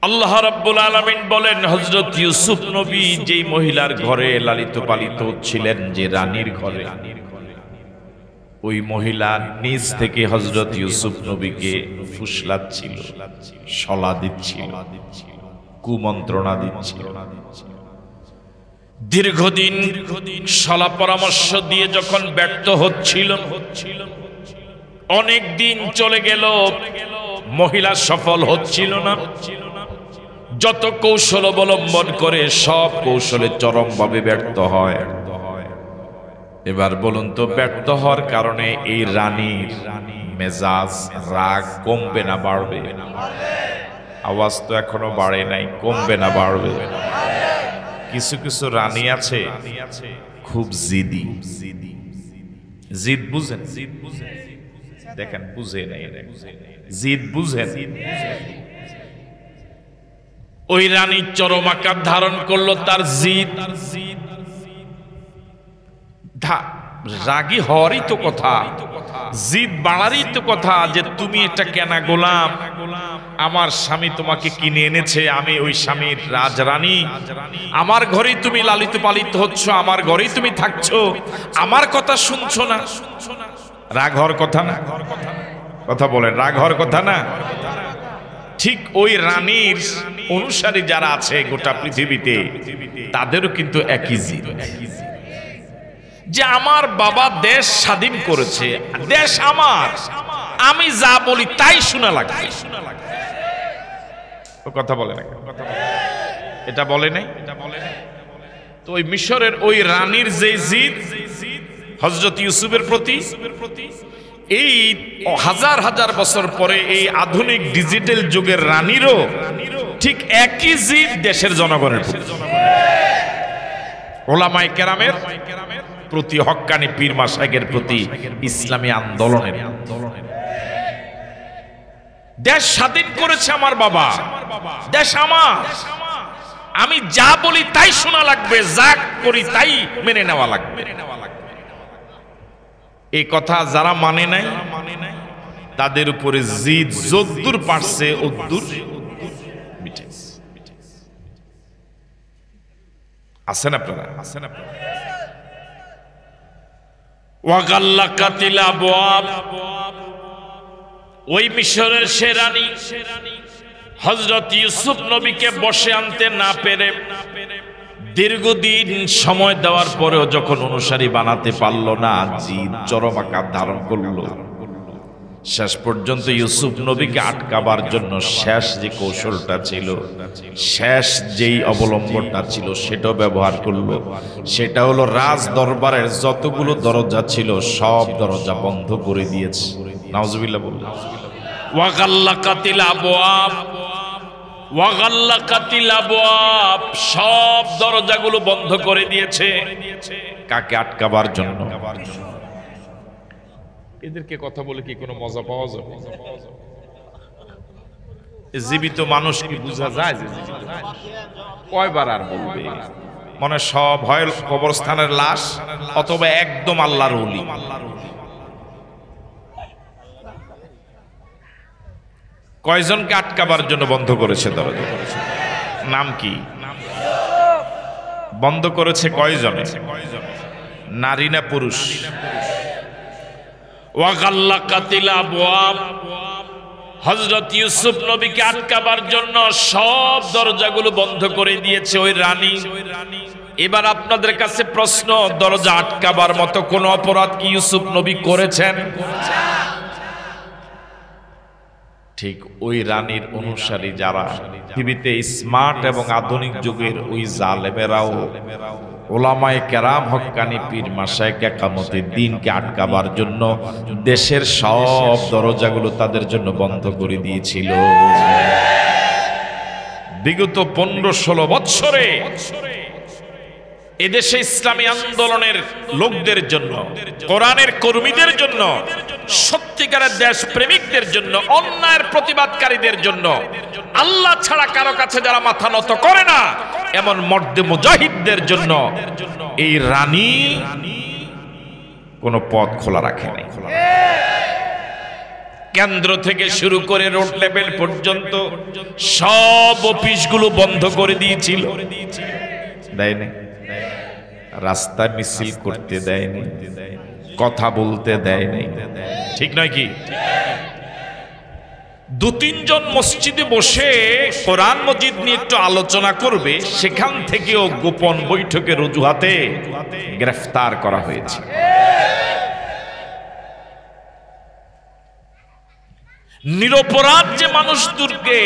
আল্লাহ রাব্বুল আলামিন বলেন, হযরত ইউসুফ নবী যেই মহিলার ঘরে লালিত পালিত ছিলেন, যে রানীর ঘরে, ওই মহিলা নিজ থেকে হযরত ইউসুফ নবীকে ফুসলাচ্ছিল, শলা দিচ্ছিল, কুমন্ত্রণা দিচ্ছিল। দীর্ঘদিন শলা পরামর্শ দিয়ে যখন ব্যর্থ হচ্ছিল, অনেক দিন চলে গেল, মহিলা সফল হচ্ছিল না। যত কৌশল অবলম্বন করে সব কৌশলে চরমভাবে ব্যর্থ হয়। এবার বলুন তো, ব্যর্থ হওয়ার কারণে এই রানীর মেজাজ, রাগ কমবে না বাড়বে? আওয়াজ তো এখনো বাড়ে নাই, কমবে না বাড়বে? কিছু কিছু রানী আছে খুব জিদি। জিদ বুঝেন? দেখেন বুঝে নাই, জিদ বুঝেন? ওই রানী চরম আকার ধারণ করলো তার জিদ। রাগী হওয়ারই তো কথা, জিদ বাড়ারই তো কথা, যে তুমি এটা কেনা গোলাম, আমার স্বামী তোমাকে কিনে এনেছে, আমি ওই স্বামীর রাজরানী, আমার ঘরেই তুমি লালিত পালিত হচ্ছ, আমার ঘরেই তুমি থাকছো, আমার কথা শুনছো না। রাগ হওয়ার কথা না? কথা বলেন, রাগ হওয়ার কথা না? ঠিক ওই রানীর অনুসারী যারা আছে গোটা পৃথিবীতে, তাদেরও কিন্তু একই জিদ, যে আমার বাবা দেশ স্বাধীন করেছে, দেশ আমার, আমি যা বলি তাই শোনা লাগবে। কথা বলে না? এটা বলে নাই? তো ওই মিশরের ওই রানীর যে জিদ হযরত ইউসুফের প্রতি, এই হাজার হাজার বছর পরে এই আধুনিক ডিজিটাল যুগের রানীরও ঠিক একই জিদ দেশের জনগণের প্রতি, ওলামায়ে কেরামের প্রতি, হক্কানি পীর মাশায়েখের প্রতি, ইসলামী আন্দোলনের। দেশ স্বাধীন করেছে আমার বাবা, দেশ আমার, আমি যা বলি তাই শোনা লাগবে, যা করি তাই মেনে নেওয়া লাগবে। এই কথা যারা মানে নাই, তাদের উপরে জিদ যদ্দূর পারছে অদ্দূর মিটেছে। আছেন আপনারা? আছেন আপনারা? ওয়াগাল্লাকাতিল আবওয়াব, ওই মিশরের সে রানী হযরত ইউসুফ নবীকে বসে আনতে না পেরে দীর্ঘদিন সময় দেওয়ার পরেও যখন অনুসারী বানাতে পারল না, জিদ চরম আকার ধারণ করলো। শেষ পর্যন্ত ইউসুফ নবীকে আটকাবার জন্য শেষ যে কৌশলটা ছিল, শেষ যেই অবলম্বনটা ছিল, সেটাও ব্যবহার করলো। সেটা হলো রাজ দরবারের যতগুলো দরজা ছিল সব দরজা বন্ধ করে দিয়েছে। নাউজুবিল্লাহ বলুন। ওয়াগাল্লাকাতিল আবওয়াব, ওয়াগাল্লাকাতিল আবওয়াব, সব দরজাগুলো বন্ধ করে দিয়েছে। কাকে আটকাবার জন্য? এদেরকে কথা বলে কি কোনো মজা পাওয়া যাবে? জীবিত মানুষ কি বোঝা যায়? কয়বার আর বলবে? মনে সব হয় কবরস্থানের লাশ, অথবা একদম আল্লাহর ওলি। কয়জনকে আটকাবার জন্য বন্ধ করেছে দরজা? নাম কি? বন্ধ করেছে কয়জনে? নারী না পুরুষ? ওয়াগাল্লাকাতিল আবওয়াব, হযরত ইউসুফ নবীকে আটকাবার জন্য সব দরজাগুলো বন্ধ করে দিয়েছে ওই রানী। এবার আপনাদের কাছে প্রশ্ন, দরজা আটকাবার মতো কোন অপরাধ কি ইউসুফ নবী করেছেন? ঠিক ওই রানীর অনুসারী যারা, পৃথিবীতে স্মার্ট এবং আধুনিক যুগের ওই জালেমেরাও ওলামায়ে কেরাম, হক্কানি পীর মাশায়েখ কিয়ামতের দিনকে আটকাবার জন্য দেশের সব দরজাগুলো তাদের জন্য বন্ধ করে দিয়েছিল। বিগত 15-16 বছরে এদেশে ইসলামী আন্দোলনের লোকদের জন্য, কোরআনের কর্মীদের জন্য, সত্যিকারের দেশ প্রেমিকদের জন্য, অন্যায়ের প্রতিবাদকারীদের জন্য, আল্লাহ ছাড়া কারো কাছে যারা মাথা নত করে না, এমন মর্দে মুজাহিদদের জন্য এই রানী কোনো পথ খোলা রাখে নাই। কেন্দ্র থেকে শুরু করে রোড লেভেল পর্যন্ত সব অফিসগুলো বন্ধ করে দিয়েছিল, দেয়নি। রাস্তায় মিছিল করতে দেয়নি, কথা বলতে দেয়নি, ঠিক নয় কি? দু তিনজন মসজিদে বসে কোরআন মজিদ নিয়ে একটু আলোচনা করবে, সেখান থেকেও গোপন বৈঠকের অজুহাতে গ্রেফতার করা হয়েছে। নিরপরাধ যে মানুষদেরকে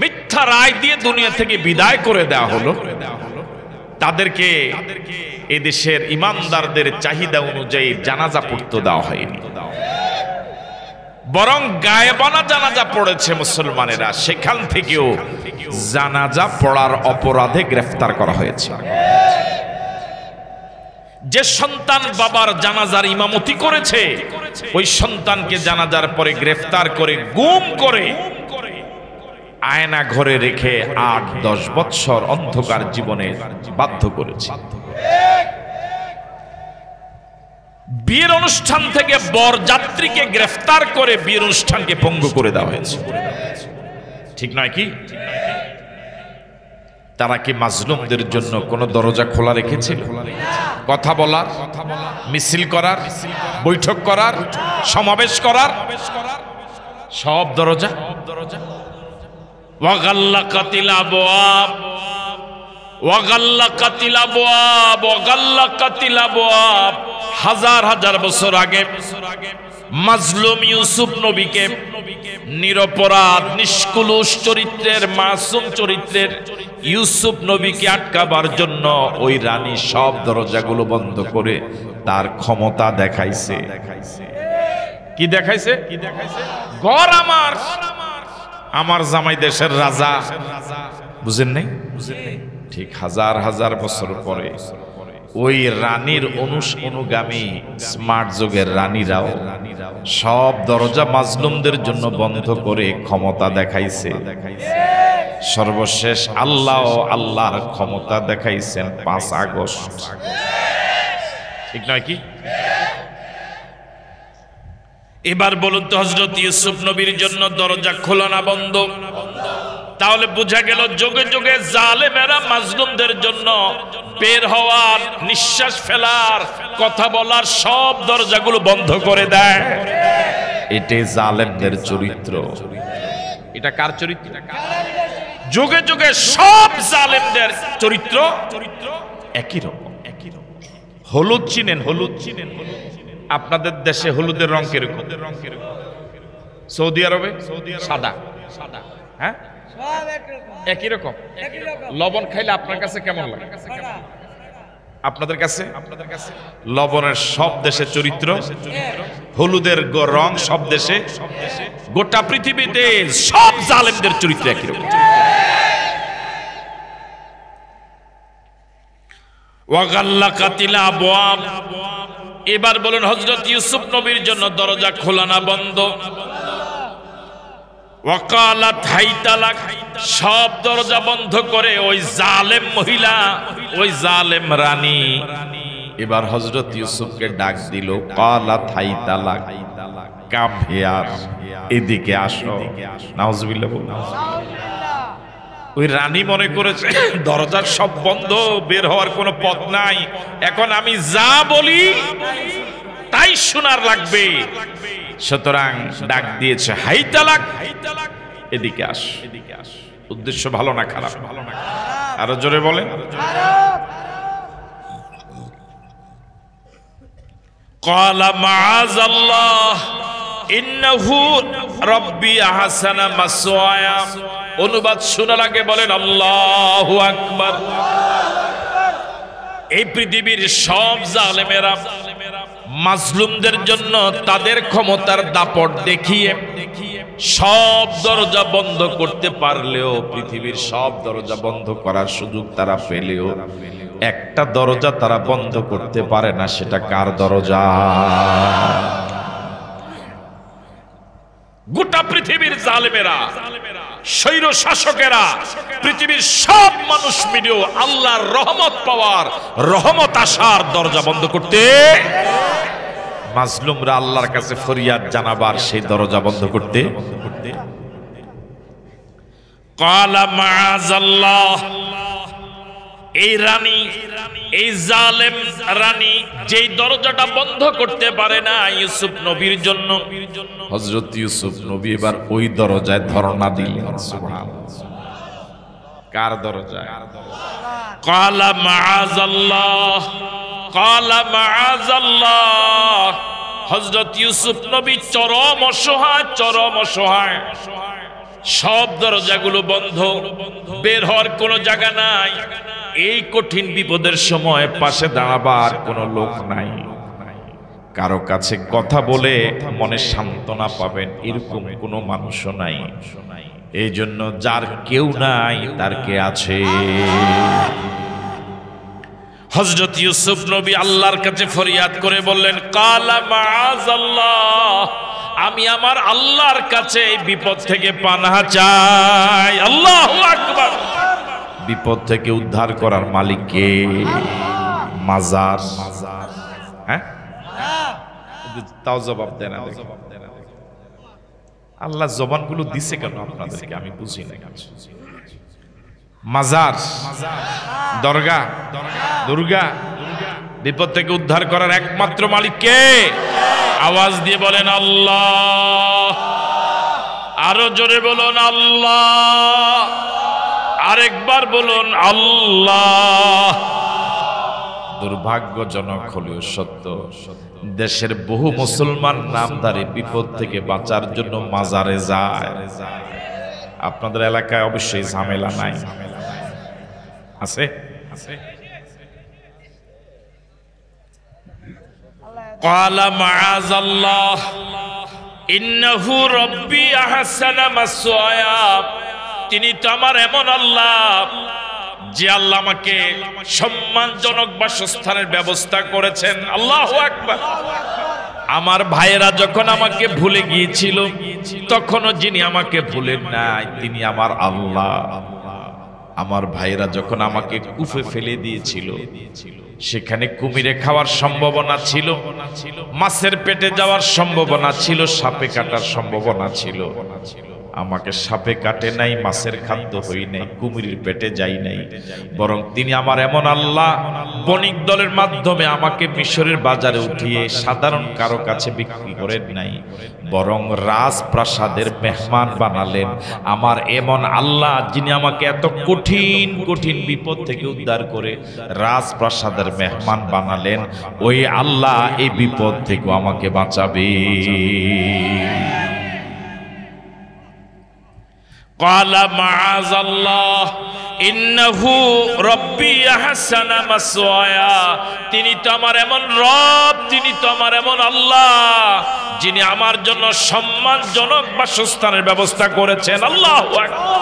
মিথ্যা রায় দিয়ে দুনিয়া থেকে বিদায় করে দেওয়া হলো, তাদেরকে এদেশের ইমানদারদের চাহিদা অনুযায়ী জানাজা পড়তে দেওয়া হয়নি, বরং গায়েবানা জানাজা পড়েছে মুসলমানেরা, সেখান থেকেও জানাজা পড়ার অপরাধে গ্রেফতার করা হয়েছে। যে সন্তান বাবার জানাজার ইমামতি করেছে, ওই সন্তানকে জানাজার পরে গ্রেফতার করে গুম করে আয়না ঘরে রেখে ৮-১০ বৎসর অন্ধকার জীবনে বাধ্য করেছে। বিয়ের অনুষ্ঠান থেকে বরযাত্রীকে গ্রেফতার করে বিয়ের অনুষ্ঠানকে ভঙ্গ করে দেওয়া হয়েছে, ঠিক নয় কি? তারা কি মাজলুমদের জন্য কোন দরজা খোলা রেখেছে? কথা বলার, মিছিল করার, বৈঠক করার, সমাবেশ করার সব দরজা ওয়াগাল্লাকাতিল আবওয়াব, ওয়াগাল্লাকাতিল আবওয়াব, ওয়াগাল্লাকাতিল আবওয়াব। হাজার হাজার বছর আগে মাজলুম ইউসুফ নবীকে, নিরপরাধ নিষ্কুলুষ চরিত্রের, মাসুম চরিত্রের ইউসুফ নবীকে আটকাবার জন্য ওই রানী সব দরজাগুলো বন্ধ করে তার ক্ষমতা দেখাইছে। কি দেখাইছে? ঘর আমার, আমার জামাই দেশের রাজা, বুঝেন নাই? ঠিক হাজার হাজার বছর পরে ওই রানীর অনুগামী স্মার্ট যুগের রানীরাও সব দরজা মাজলুমদের জন্য বন্ধ করে ক্ষমতা দেখাইছে। সর্বশেষ আল্লাহর ক্ষমতা দেখাইছেন ৫ আগস্ট, ঠিক নয় কি? এবার বলুন তো, হযরত ইউসুফ নবীর জন্য দরজা খোলা না বন্ধ? তাহলে বোঝা গেল যুগে যুগে জালেমেরা মাজলুমদের জন্য বের হওয়ার, নিঃশ্বাস ফেলার, কথা বলার সব দরজাগুলো বন্ধ করে দেয়। এটাই জালেমদের চরিত্র। এটা কার চরিত্র? যুগে যুগে সব জালেমদের চরিত্র একই রকম। হলুদ চিনেন? হলুদ আপনাদের দেশে হলুদের রং কিরকম? সৌদি আরবে সাদা, হ্যাঁ একই রকম। লবণ খাইলে আপনার কাছে কেমন লাগে? আপনাদের কাছে? লবণের সব দেশে চরিত্র, হলুদের রং সব দেশে, গোটা পৃথিবীতে সব জালেমদের চরিত্র একই রকম। ওয়াগাল্লাকাতিল আবওয়াব। এবার বলুন, হযরত ইউসুফ নবীর জন্য দরজা খোলা না বন্ধ? ওয়াকালাত হাইতালাক, সব দরজা বন্ধ করে ওই জালেম মহিলা, ওই জালেম রানী এবার হযরত ইউসুফকে ডাক দিল, কালাত হাইতালাক, কাম হিয়ার, এদিকে আসো। নাউজুবিল্লাহ। ওই রানী মনে করেছে দরজার সব বন্ধ, বের হওয়ার কোনো পথ নাই, এখন আমি যা বলি তাই শোনার লাগবে, সুতরাং ডাক দিয়েছে, হাইতালাক, এদিকে আস। উদ্দেশ্য ভালো না খারাপ? আরো জোরে বলেন। ক্বালা মাআযাল্লাহ ইন্নাহু রাব্বি আহসানা মাসওয়ায়া। অনুবাদ শোনার আগে বলেন আল্লাহু আকবার। এই পৃথিবীর সব জালেমেরা মাজলুমদের জন্য তাদের ক্ষমতার দাপট দেখিয়ে সব দরজা বন্ধ করতে পারলেও, পৃথিবীর সব দরজা বন্ধ করার সুযোগ তারা পেলেও একটা দরজা তারা বন্ধ করতে পারে না। সেটা কার দরজা? গোটা পৃথিবীর জালেমেরা, স্বৈর শাসকেরা পৃথিবীর সব মানুষ মিলেও আল্লাহর রহমত পাওয়ার, রহমত আসার দরজা বন্ধ করতে মাজলুমরা আল্লাহর কাছে ফরিয়াদ জানাবার সেই দরজা বন্ধ করতে ক্বালা মাআযাল্লাহ। এই রানী, এই জালেম রানী যেই দরজাটা বন্ধ করতে পারে না ইউসুফ নবীর জন্য, হযরত ইউসুফ নবী এবার ওই দরজায় ধরনা দিলেন। সুবহানাল্লাহ। কার দরজায়? ক্বালা মাআযাল্লাহ, ক্বালা মাআযাল্লাহ। হযরত ইউসুফ নবী চরম অসহায়, চরম অসহায়। সব দরজাগুলো বন্ধ, বের হওয়ার কোনো জায়গা নাই। এই কঠিন বিপদের সময় পাশে দাঁড়াবার কোনো লোক নাই, কারো কাছে কথা বলে মনে সান্ত্বনা পাবেন এরকম কোনো মানুষও নাই। এই জন্য যার কেউ নাই তার কে আছে। হযরত ইউসুফ নবী আল্লাহর কাছে ফরিয়াদ করে বললেন, ক্বালা মাআযাল্লাহ, আমি আমার আল্লাহর কাছে এই বিপদ থেকে পানাহ চাই। আল্লাহু আকবার। বিপদ থেকে উদ্ধার করার মালিক কে? মাজার? হ্যাঁ, তাও জবাব দেন। আল্লাহ জবানগুলো দিছে কেন আপনাদেরকে আমি বুঝি না। মাজার, দরগা, দুর্গা, বিপদ থেকে উদ্ধার করার একমাত্র মালিক কে? আওয়াজ দিয়ে বলেন আল্লাহ। আরো জোরে বলুন আল্লাহ। আরেকবার বলুন আল্লাহ। দুর্ভাগ্যজনক হলেও সত্য, দেশের বহু মুসলমান নামধারী বিপদ থেকে বাঁচার জন্য মাজারে যায়। আপনাদের এলাকায় অবশ্যই ঝামেলা নাই? আছে? ক্বালা মাআযাল্লাহ ইন্নাহু রাব্বি আহসানা মাসওয়ায়া। তিনি তো আমার এমন আল্লাহ যে আল্লাহ আমাকে সম্মানজনক বাসস্থানের ব্যবস্থা করেছেন। আল্লাহু আকবার। আমার ভাইয়েরা যখন আমাকে ভুলে গিয়েছিল তখনও যিনি আমাকে ভুলেন নাই তিনি আমার আল্লাহ। আমার ভাইয়েরা যখন আমাকে কুফে ফেলে দিয়েছিল সেখানে কুমিরে খাওয়ার সম্ভাবনা ছিল, মাছের পেটে যাওয়ার সম্ভাবনা ছিল, সাপে কাটার সম্ভাবনা ছিল। আমাকে সাপে কাটে নাই, মাছের খাদ্য হই নাই, কুমিরের পেটে যাই নাই। বরং তিনি আমার এমন আল্লাহ, বণিক দলের মাধ্যমে আমাকে মিশরের বাজারে উঠিয়ে সাধারণ কারো কাছে বিক্রি করেন নাই, বরং রাজপ্রাসাদের মেহমান বানালেন। আমার এমন আল্লাহ যিনি আমাকে এত কঠিন কঠিন বিপদ থেকে উদ্ধার করে রাজপ্রাসাদের মেহমান বানালেন, ওই আল্লাহ এই বিপদ থেকে আমাকে বাঁচাবে। ক্বালা মাআযাল্লাহ ইন্নাহু রাব্বি আহসানা মাসওয়ায়া। তিনি তো আমার এমন রব, তিনি তো আমার এমন আল্লাহ যিনি আমার জন্য সম্মানজনক বাসস্থানের ব্যবস্থা করেছেন। আল্লাহু আকবার।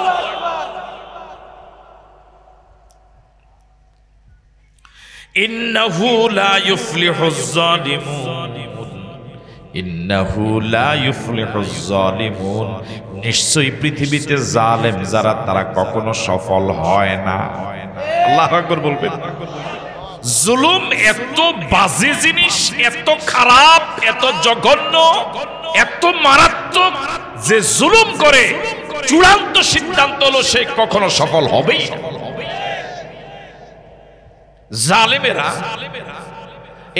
ইন্নাহু লা ইউফলিহুজ যালিমুন, ইন্নাহু লা ইউফলিহুজ যালিমুন। নিশ্চয়ই পৃথিবীতে জালেম যারা তারা কখনো সফল হয় না। আল্লাহু আকবার বলবেন। জুলুম এত বাজে জিনিস, এত খারাপ, এত জঘন্য, এত মারাত্মক যে জুলুম করে চূড়ান্ত সিদ্ধান্ত হলো সে কখনো সফল হবেই না। জালেমেরা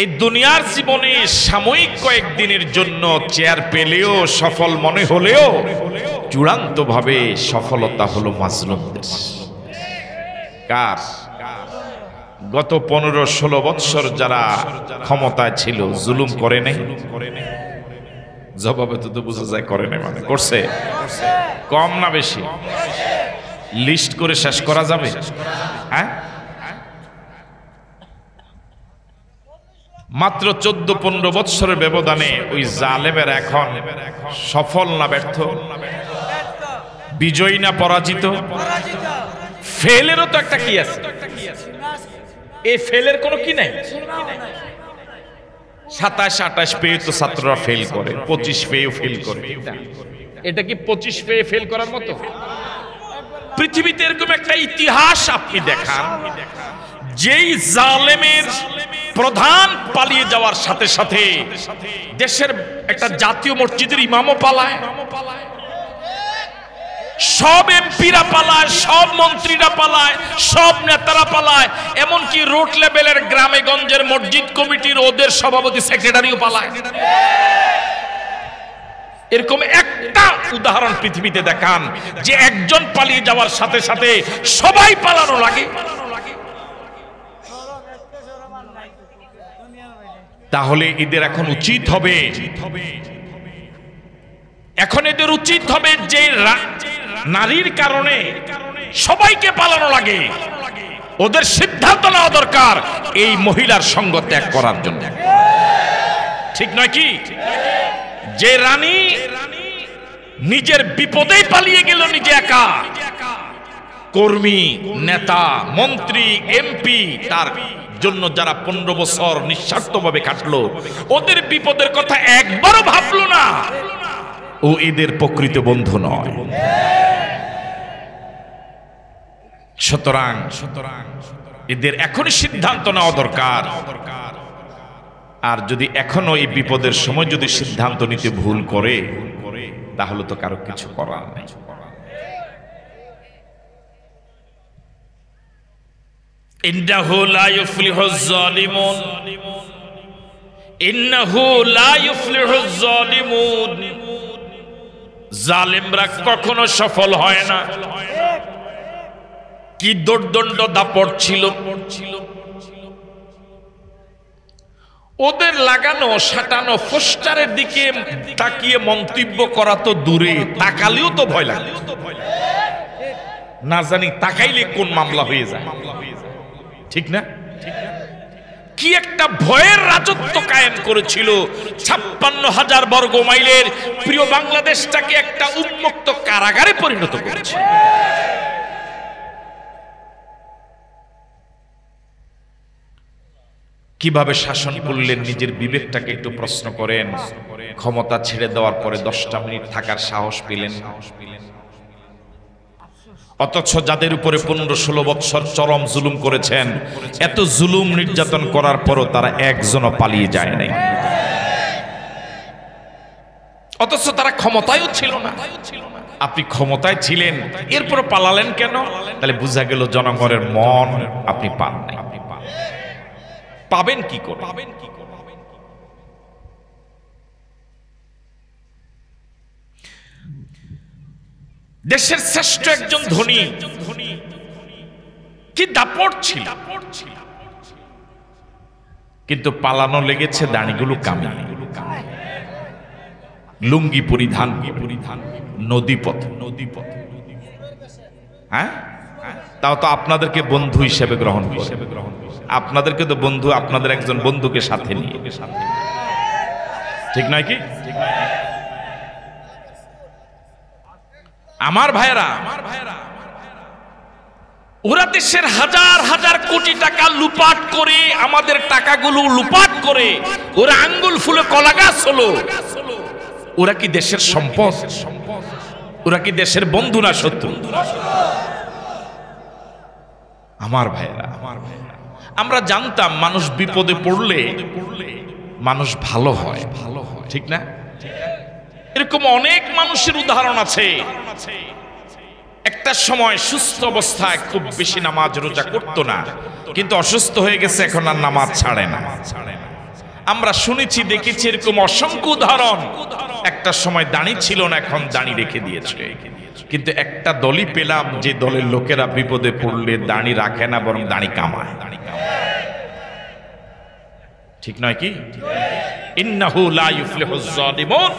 এই দুনিয়ার জীবনে সাময়িক কয়েকদিনের জন্য চেয়ার পেলেও, সফল মনে হলেও চূড়ান্ত ভাবে সফলতা হলো মাজলুমদের। কার? গত 15-16 বৎসর যারা ক্ষমতায় ছিল জুলুম করে নাই? জবাবে তো বোঝা যায় করে নাই। মানে করছে? কম না বেশি? লিস্ট করে শেষ করা যাবে? হ্যাঁ, মাত্র 14-15 বৎসরের ব্যবধানে ওই জালেমের এখন সফল না ব্যর্থ? বিজয়ী না পরাজিত? ফেলেরও তো একটা কি আছে? এই ফেলের কোনো কি নাই? 27-28 পেয়ে তো ছাত্ররা ফেল করে, 25 পেয়েও ফেল করে। এটা কি 25 পেয়ে ফেল করার মতো? পৃথিবীতে এরকম একটা ইতিহাস আপনি দেখান যেই জালেমের প্রধান পালিয়ে যাওয়ার সাথে সাথে দেশের একটা জাতীয় মসজিদের ইমামও পালায়, সব এমপিরা পালায়, সব মন্ত্রীরা পালায়, সব নেতারা পালায়, এমনকি রোড লেভেলের গ্রামে গঞ্জের মসজিদ কমিটির ওদের সভাপতি সেক্রেটারিও পালায়। এরকম একটা উদাহরণ পৃথিবীতে দেখান যে একজন পালিয়ে যাওয়ার সাথে সাথে সবাই পালানো লাগে। তাহলে এদের এখন উচিত হবে, যে নারীর কারণে সবাইকে পালানো লাগে, ওদের সিদ্ধান্ত নেওয়া দরকার এই মহিলার সঙ্গ ত্যাগ করার জন্য। ঠিক নয় কি? যে রানী নিজের বিপদেই পালিয়ে গেল নিজে একা, কর্মী, নেতা, মন্ত্রী, এমপি, তার জন্য যারা 15 বছর নিঃস্বার্থভাবে কাটলো, ওদের বিপদের কথা একবারও ভাবলো না, ও এদের প্রকৃত বন্ধু নয়। সুতরাং এদের এখনই সিদ্ধান্ত নেওয়া দরকার। আর যদি এখনো এই বিপদের সময় যদি সিদ্ধান্ত নিতে ভুল করে, তাহলে তো কারো কিছু করার নেই। ইন্নাহু লা ইউফলিহুজ জালিমুন, ইন্নাহু লা ইউফলিহুজ জালিমুন, জালিমরা কখনো সফল হয় না। কি দোর্দণ্ড দাপট ছিল ওদের, লাগানো সাটানো পোস্টারের দিকে তাকিয়ে মন্তব্য করা তো দূরে, তাকালেও তো ভয় লাগে, না জানি তাকাইলে কোন মামলা হয়ে যায়। ঠিক না? কি একটা ভয়ের রাজত্ব কায়েম করেছিল। 56,000 বর্গ মাইলের প্রিয় বাংলাদেশটাকে একটা উন্মুক্ত কারাগারে পরিণত করেছে। কিভাবে শাসন করলেন নিজের বিবেকটাকে একটু প্রশ্ন করেন। ক্ষমতা ছেড়ে দেওয়ার পরে 10টা মিনিট থাকার সাহস পেলেন, অথচ যাদের উপরে 15-16 বছর চরম জুলুম করেছেন, এত জুলুম নির্যাতন করার পরও তারা একজনও পালিয়ে যায় নাই, অথচ তারা ক্ষমতায়ও ছিল না। আপনি ক্ষমতায় ছিলেন, এরপর পালালেন কেন? তাহলে বোঝা গেল জনগণের মন আপনি পান নাই। পাবেন কি করে? দেশের শ্রেষ্ঠ একজন ধনী, কি দাপট ছিল, কিন্তু পালানো লেগেছে দাড়িগুলো কামিয়ে, লুঙ্গি পরিধান, নদীপথ। হ্যাঁ, তাও তো আপনাদেরকে বন্ধু হিসেবে গ্রহণ করে, আপনাদেরকে তো বন্ধু, আপনাদের একজন বন্ধুকে সাথে নিয়ে। ঠিক নয় কি? আমার ভাইয়েরা, ওরা দেশের হাজার হাজার কোটি টাকা লুপাট করে, আমাদের টাকাগুলো লুপাট করে ওরা আঙ্গুল ফুলে কলা গাছ হলো। ওরা কি দেশের সম্পদ? ওরা কি দেশের বন্ধু না শত্রু? আমার ভাইয়েরা, আমরা জানতাম মানুষ বিপদে পড়লে মানুষ ভালো হয়, ঠিক না? এরকম অনেক মানুষের উদাহরণ আছে। একটা সময় সুস্থ অবস্থায় খুব বেশি নামাজ রোজা করতো না, কিন্তু অসুস্থ হয়ে গেছে, এখন আর নামাজ ছাড়ে না। আমরা শুনেছি, দেখেছি এরকম অসংখ্য উদাহরণ। একটা সময় দাড়ি ছিল না, এখন দাড়ি রেখে দিয়েছে। কিন্তু একটা দলই পেলাম যে দলের লোকেরা বিপদে পড়লে দাড়ি রাখে না, বরং দাড়ি কামায়। ঠিক নয় কি? ইন্নাহু লা ইউফলিহুজ জালিমুন,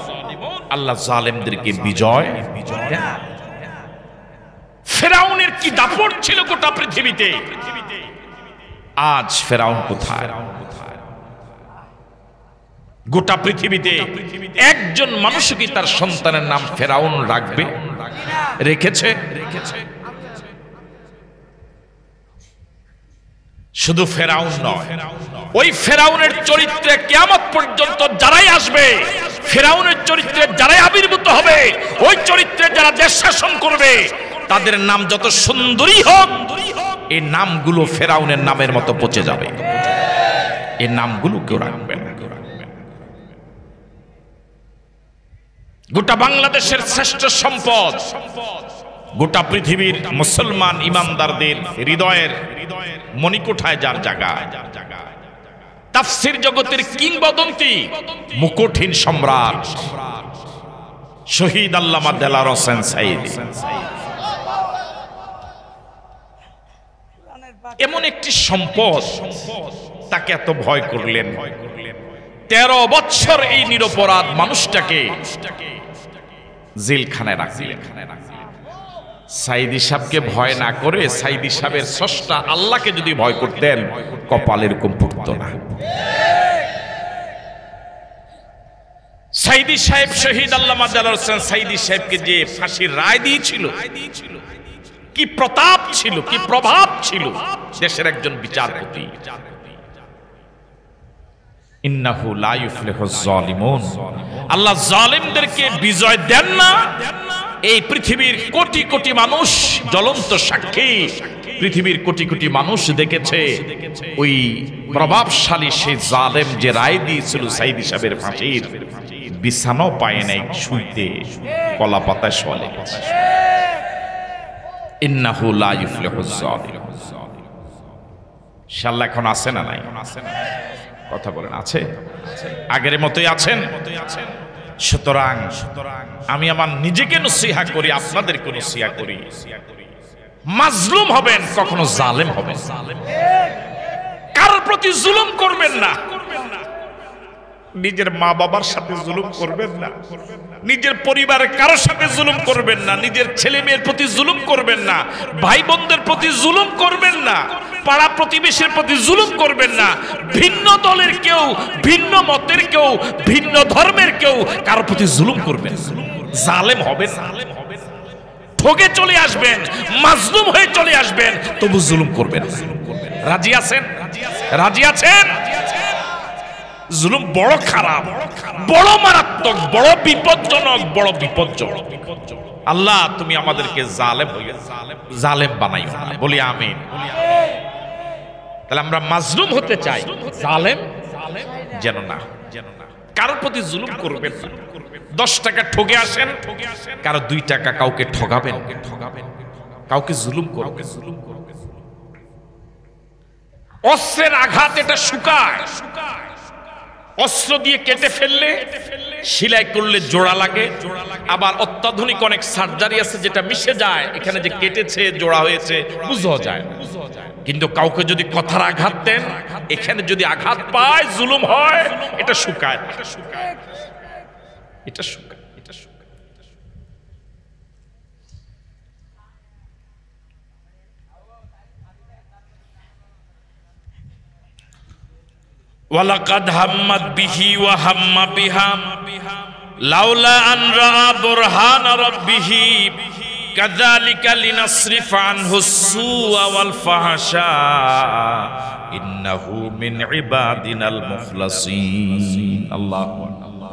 আল্লাহ জালেমদেরকে বিজয় দেন। ফেরাউনের কি দাপট ছিল গোটা পৃথিবীতে, আজ ফেরাউন কোথায়? গোটা পৃথিবীতে একজন মানুষ কি তার সন্তানের নাম ফেরাউন রাখবে? রেখেছে? শুধু ফেরাউন নয়, ওই ফেরাউনের চরিত্রে কিয়ামত পর্যন্ত যারাই আসবে, ফেরাউনের চরিত্রে যারাই আবির্ভূত হবে, ওই চরিত্রে যারা দেশ শাসন করবে, তাদের নাম যত সুন্দরী হোক, এই নামগুলো ফেরাউনের নামের মতো পচে যাবে। এই নামগুলো কেউ রাখবেন। গোটা বাংলাদেশের শ্রেষ্ঠ সম্পদ, গোটা পৃথিবীর মুসলমান ইমানদারদের হৃদয়ের মণিকোঠায় যার জায়গা, তাফসীর জগতের কিংবদন্তি মুকুটহীন সম্রাট শহীদ আল্লামা দেলার হোসেন সাঈদী এমন একটি সম্পদ, তাকে এত ভয় করলেন। 13 বছর এই নিরপরাধ মানুষটাকে জেলখানায় রাখলেন। সাঈদী সাহেবকে ভয় না করে সাঈদী সাহেবের স্রষ্টা আল্লাহকে যদি ভয় করতেন, কপাল এরকম ফুটতো না। সাঈদী সাহেব শহীদ আল্লামা দেলার হোসেন সাঈদী সাহেবকে যে ফাঁসির রায় দিয়েছিল, কি প্রতাপ ছিল, কি প্রভাব ছিল দেশের একজন বিচারপতি। ইন্নাহু লা ইউফলিহুজ জালিমুন, আল্লাহ জালিমদেরকে বিজয় দেন না। এই পৃথিবীর কোটি কোটি মানুষ জ্বলন্ত সাক্ষী, পৃথিবীর কোটি কোটি মানুষ দেখেছে ওই প্রভাবশালী সেই জালেম যে রায় দিয়েছিল সাঈদী সাহেবের ফাঁসির, বিছানাও পায় নাই, শুইতে কলা পাতায় শোয়া লেগেছে। ইন্নাহু লা ইউফলিহুজ জালিমুন। ইনশাআল্লাহ এখন আছে না নাই? কথা বলেন, আছে? আগের মতোই আছেন? সুতরাং আমি আমার নিজেকে নসিহা করি, আপনাদেরকে নসিহা করি, মাজলুম হবেন, কখনো জালেম হবেন। কারোর প্রতি জুলুম করবেন না। নিজের মা বাবার সাথে জুলুম করবেন না, নিজের পরিবারের কারোর সাথে জুলুম করবেন না, নিজের ছেলে মেয়ের প্রতি জুলুম করবেন না, ভাই বোনদের প্রতি জুলুম করবেন না, পাড়া প্রতিবেশীর প্রতি জুলুম করবেন না। ভিন্ন দলের কেউ, ভিন্ন মতের কেউ, ভিন্ন ধর্মের কেউ কারোর প্রতি জুলুম করবেন, জালেম হবেন। ঠকে চলে আসবেন, মাজলুম হয়ে চলে আসবেন, তবু জুলুম করবেন না। রাজি আছেন? রাজি আছেন? জুলুম বড় খারাপ, বড় মারাত্মক, বড় বিপজ্জনক, বড় বিপজ্জনক। আল্লাহ তুমি আমাদেরকে জালেম বানাইও না, বলি আমিন। তাহলে আমরা মাজলুম হতে চাই, জালেম যেন না। কারোর প্রতি জুলুম করবেন না। 10 টাকা ঠকে আসেন, কারো 2 টাকা কাউকে ঠগাবেন, কাউকে জুলুম করবেন। অস্ত্রের আঘাত এটা শুকায়, অস্ত্র দিয়ে কেটে ফেললে, সেলাই করলে জোড়া লাগে। আবার অত্যাধুনিক অনেক সার্জারি আছে যেটা মিশে যায়, এখানে যে কেটেছে জোড়া হয়েছে বুঝা যায় না। কিন্তু কাউকে যদি কথার আঘাত দেন, এখানে যদি আঘাত পায়, জুলুম হয়, এটা শুকায়, এটা শুকায়, এটা শুকায়। ওয়ালাকাদ হাম্মাত বিহি ওয়া হাম্মা বিহা লাউলা আন রাআ বুরহান রাব্বিহি কাযালিকা লিনাসরিফা আনহু সুআ ওয়াল ফাহশা ইন্নাহু মিন ইবাদিনাল মুখলাসিন। আল্লাহু আকবার।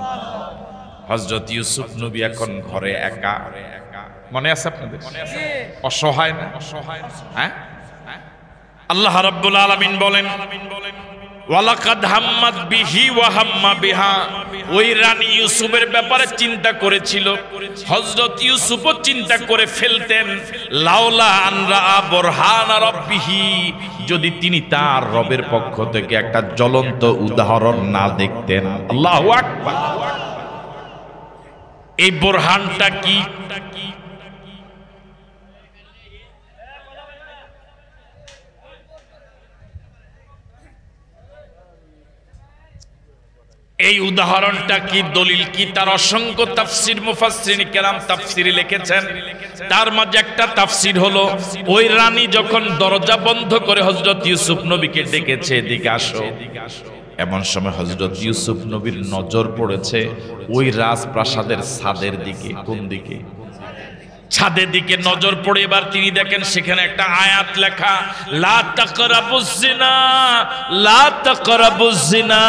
হযরত ইউসুফ নবী এখন ঘরে একা, মনে আছে আপনাদের? অসহায় না? হ্যাঁ, আল্লাহ রাব্বুল আলামিন বলেন ওয়ালাকাদ হাম্মাত বিহি ওয়া হাম্মা বিহা, ওই রানী ইউসুফের ব্যাপারে চিন্তা করেছিল, হযরত ইউসুফও চিন্তা করে ফেলতেন, লাউলা আন রাআ বুরহান রাব্বিহি, যদি তিনি তার রবের পক্ষ থেকে একটা জ্বলন্ত উদাহরণ না দেখতেন। আল্লাহু আকবার। এই বুরহানটা কি? এই উদাহরণটা কি, দলিল কি, তার অসংখ্য তাফসীর মুফাসসিরিন কেরাম তাফসীরে লিখেছেন। তার মাঝে একটা তাফসীর হলো, ওই রানী যখন দরজা বন্ধ করে হযরত ইউসুফ নবীকে ডেকেছে, এদিকে আসো, এমন সময় হযরত ইউসুফ নবীর নজর পড়েছে ওই রাজপ্রাসাদের ছাদের দিকে। কোন দিকে? ছাদের দিকে নজর পড়ে এবার তিনি দেখেন সেখানে একটা আয়াত লেখা, লা তাকরাবুজ জিনা, লা তাকরাবুজ জিনা,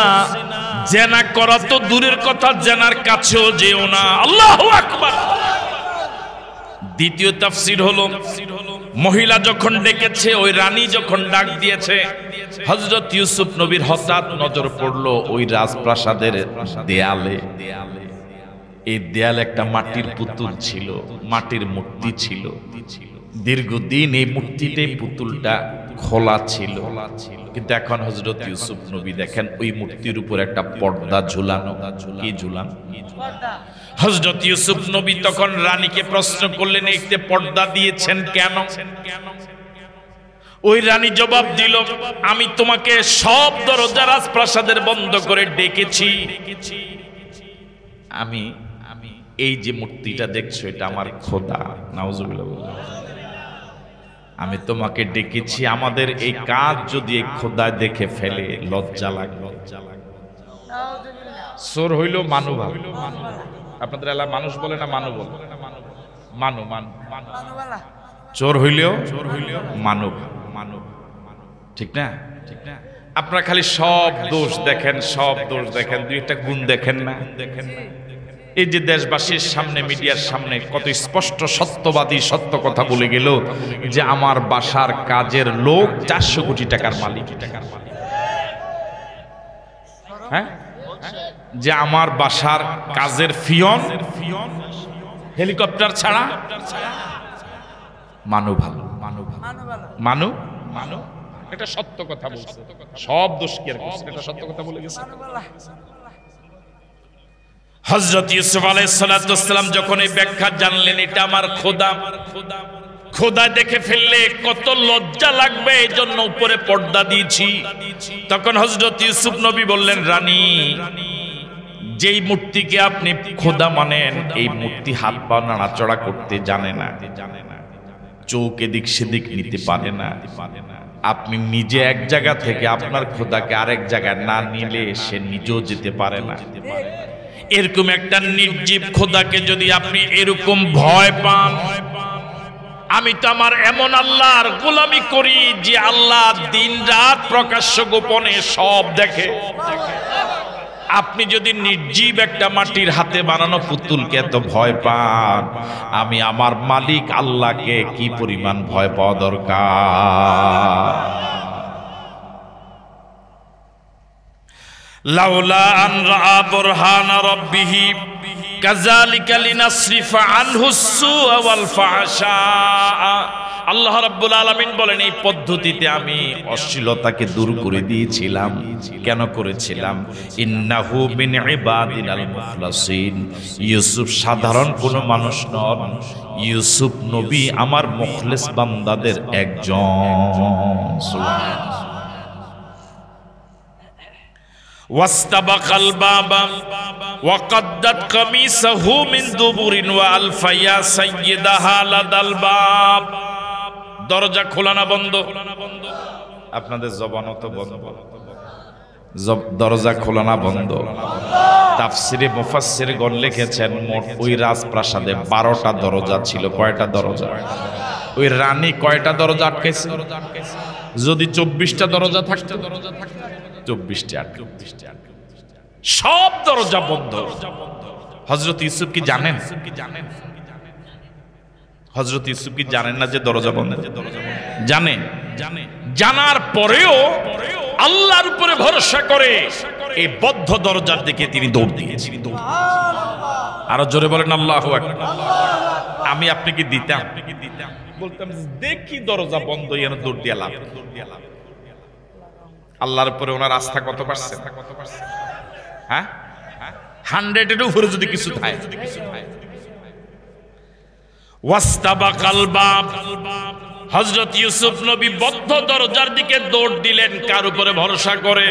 জেনা করা তো দূরের কথা, জেনার কাছেও যেও না। আল্লাহু আকবার। দ্বিতীয় তাফসীর হলো, মহিলা যখন ডেকেছে, ওই রানী যখন ডাক দিয়েছে, হযরত ইউসুফ নবীর হঠাৎ নজর পড়লো ওই রাজপ্রাসাদের দেয়ালে। এই দেয়ালে একটা মাটির পুতুল ছিল, মাটির মূর্তি ছিল। দীর্ঘদিন এই মূর্তিটাই, পুতুলটা খোলা ছিল, কিন্তু এখন হযরত ইউসুফ নবী দেখেন ওই মূর্তির উপর একটা পর্দা ঝুলানো। কি ঝুলানো? হযরত ইউসুফ নবী তখন রানীকে প্রশ্ন করলেন, এইতে পর্দা দিয়েছেন কেন? ওই রানী জবাব দিল, আমি তোমাকে সব দরজা রাজপ্রাসাদের বন্ধ করে ডেকেছি। আমি এই যে মূর্তিটা দেখছো, এটা আমার খোদা। নাউজুবিল্লাহ। আমি তোমাকে ডেকেছি, আমাদের এই কাজ যদি এই খোদা দেখে ফেলে লজ্জা লাগবে। চোর হইল মানু ভালো। আপনাদের এলাকায় মানুষ বলে না মানু বলে? মানু। চোর হইলেও মানব, ঠিক না? আপনারা খালি সব দোষ দেখেন, সব দোষ দেখেন, দুই একটা গুণ দেখেন না? এই যে দেশবাসীর সামনে, মিডিয়ার সামনে কত স্পষ্ট সত্যবাদী সত্য কথা বলে গেল যে আমার বাসার কাজের লোক 400 কোটি টাকার মালিক। হ্যাঁ, যে আমার বাসার কাজের ফিয়ন হেলিকপ্টার ছাড়া মানু ভালো। মানু এটা সত্য কথা বলছে, সব দোষ কি আর করছে, এটা সত্য কথা বলে গেছে। হযরত ইউসুফ আলাইহিস সালাতু ওয়াস সালাম যখন এই ব্যাখ্যা জানলেন, এটা আমার খোদা দেখে ফেললে কত লজ্জা লাগবে, এই জন্য উপরে পর্দা দিয়েছি। তখন হযরত ইউসুফ নবী বললেন, রানী, যেই মূর্তিকে আপনি খোদা মানেন, এই মূর্তি হাত পা নাড়াচড়া করতে জানে না, চোখ এদিক সেদিক নিতে পারে না। আপনি নিজে এক জায়গা থেকে আপনার খোদাকে আরেক জায়গায় না নিলে সে নিজেও যেতে পারে না। এরকম একটা নির্জীব খোদাকে যদি আপনি এরকম ভয় পান, আমি তো আমার এমন আল্লাহর গোলামি করি যে আল্লাহ দিন রাত প্রকাশ্য গোপনে সব দেখে। আপনি যদি নির্জীব একটা মাটির হাতে বানানো পুতুলকে এত ভয় পান, আমি আমার মালিক আল্লাহকে কি পরিমাণ ভয় পাওয়া দরকার। লাউলা আন রাআ বুরহানা রাব্বিহি কাযালিকা লিনাসরিফা আনহু সুআ ওয়াল ফাহশা। আল্লাহ রাব্বুল আলামিন বলেন, এই পদ্ধতিতে আমি অশ্লীলতাকে দূর করে দিয়েছিলাম। কেন করেছিলাম? ইন্নাহু মিন ইবাদিনাল মুখলাসিন। ইউসুফ সাধারণ কোনো মানুষ নন, ইউসুফ নবী আমার মুখলেস বান্দাদের একজন। সুবহানাল্লাহ। ওয়াস্তাবাকাল বাবা ওয়া কদ্দাত কামিসাহু মিন দুবুরিন ওয়া আলফায়া সাইয়্যিদাহা লাদাল বাব। দরজা খোলা না বন্ধ? আপনাদের জবানও তো বন্ধ। দরজা খোলা না বন্ধ? তাফসিরে মুফাসসিরগণ লিখেছেন, মোট ওই রাজপ্রাসাদে 12টা দরজা ছিল। কয়টা দরজা? ওই রানী কয়টা দরজা আটকাইছে? যদি 24টা দরজা থাকতো, 24টা, সব দরজা বন্ধ। হযরত ইউসুফ কি জানেন? হযরত ইউসুফ কি জানেন না যে দরজা বন্ধ? জানে। জানার পরেও আল্লাহর উপরে ভরসা করে এই বদ্ধ দরজার দিকে তিনি দৌড় দিয়েছেন। আরো জোরে বলেন আল্লাহু আকবার। আমি আপনি কি দিতাম? বলতাম দেখি দরজা বন্ধ, এর দৌড় দিয়ে লাভ। আল্লাহর উপরে ওনার আস্থা কত পার্সেন্ট? হ্যাঁ, 100-এর উপরে যদি কিছু থাকে। ওয়াস্তাবাকাল বাব। হযরত ইউসুফ নবী বদ্ধ দরজার দিকে দৌড় দিলেন। কার উপরে ভরসা করে?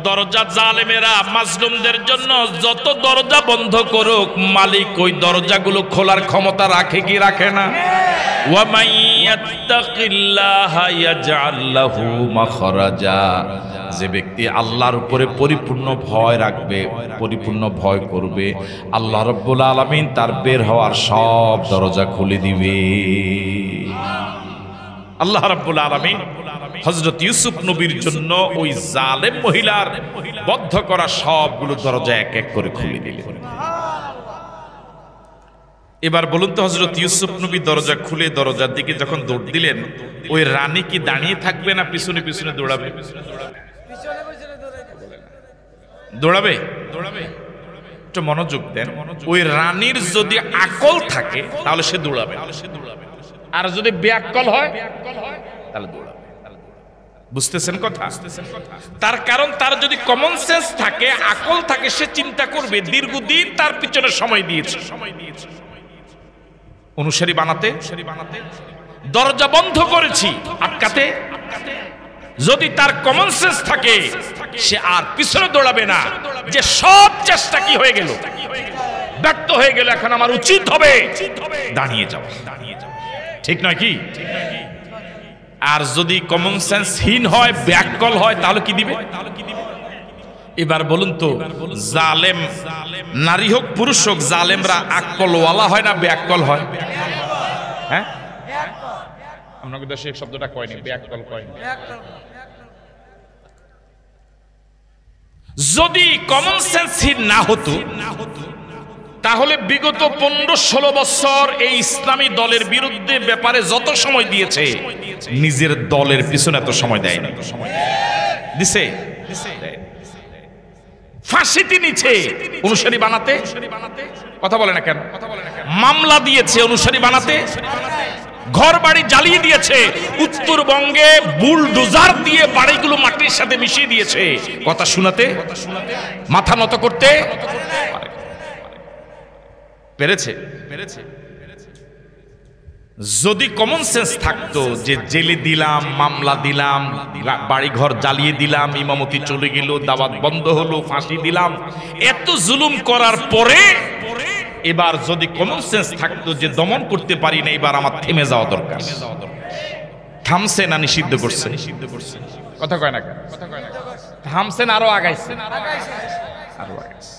দরজা জালেমেরা মাজলুমদের জন্য যত দরজা বন্ধ করুক, মালিক ওই দরজাগুলো খোলার ক্ষমতা রাখে কি রাখে না? ওয়া মাইয়াত্তাকিল্লাহা ইয়াজআল লাহু মাখরাজা। যে ব্যক্তি আল্লাহর উপরে পরিপূর্ণ ভয় রাখবে, পরিপূর্ণ ভয় করবে, আল্লাহ রাব্বুল আলামিন তার বের হওয়ার সব দরজা খুলে দিবে। আল্লাহ রাব্বুল আলামিন হযরত ইউসুফ নবীর জন্য ওই জালেম মহিলার বদ্ধ করা সবগুলো দরজা এক এক করে খুলে দিলেন। এবার বলুন তো, হযরত ইউসুফ নবী দরজা খুলে দরজার দিকে যখন দৌড় দিলেন, ওই রানী কি দাঁড়িয়ে থাকবে না পিছনে পিছনে দৌড়াবে? দৌড়াবে। একটু মনোযোগ দেন। ওই রানীর যদি আকল থাকে তাহলে সে দৌড়াবে, আর যদি বেআক্কল হয় তাহলে দৌড়াবে। বুঝতেছেন কথা? তার কারণ তার যদি কমন সেন্স থাকে, আকল থাকে, সে চিন্তা করবে দীর্ঘদিন তার পিছনে সময় দিয়েছে অনুসারী বানাতে, দরজা বন্ধ করেছি আটকাতে। যদি তার কমন সেন্স থাকে, সে আর পিছনে দৌড়াবে না, যে সব চেষ্টা কি হয়ে গেল, ব্যর্থ হয়ে গেল, এখন আমার উচিত হবে দাঁড়িয়ে যাওয়া। ঠিক নয় কি? আর যদি কমন সেন্সহীন হয়, ব্যাককল হয়, তাহলে কি দিবে? এবার বলুন তো, জালেম নারী হোক পুরুষ হোক, জালেমরা আকলওয়ালা হয় না ব্যাককল হয়? হ্যাঁ, আপনাকে দেশে শব্দটা কয়নি, ব্যাককল কয়নি। যদি কমন সেন্সহীন না হতো, তাহলে বিগত 15-16 বছর এই ইসলামী দলের বিরুদ্ধে ব্যাপারে যত সময় দিয়েছে, নিজের দলের পিছনে এত সময় দেয়নি। দিছে? ফাঁসিতে নিচ্ছে অনুসারী বানাতে, কথা বলে না কেন? মামলা দিয়েছে অনুসারী বানাতে, ঘর বাড়ি জ্বালিয়ে দিয়েছে, উত্তরবঙ্গে বুলডোজার দিয়ে বাড়িগুলো মাটির সাথে মিশিয়ে দিয়েছে কথা শোনাতে, মাথা নত করতে পেরেছে। যদি কমন সেন্স থাকতো যে জেলে দিলাম, মামলা দিলাম, বাড়ি ঘর জ্বালিয়ে দিলাম, ইমামতি চলে গেল, দাওয়াত বন্ধ হলো, ফাঁসি দিলাম, এত জুলুম করার পরে এবার যদি কমন সেন্স থাকতো যে দমন করতে পারি না, এবার আমার থেমে যাওয়া দরকার, থামছে না নিষিদ্ধ করছে? কথা কয় না কেন? থামছে না আরো আগাইছে? আরো আগাইছে।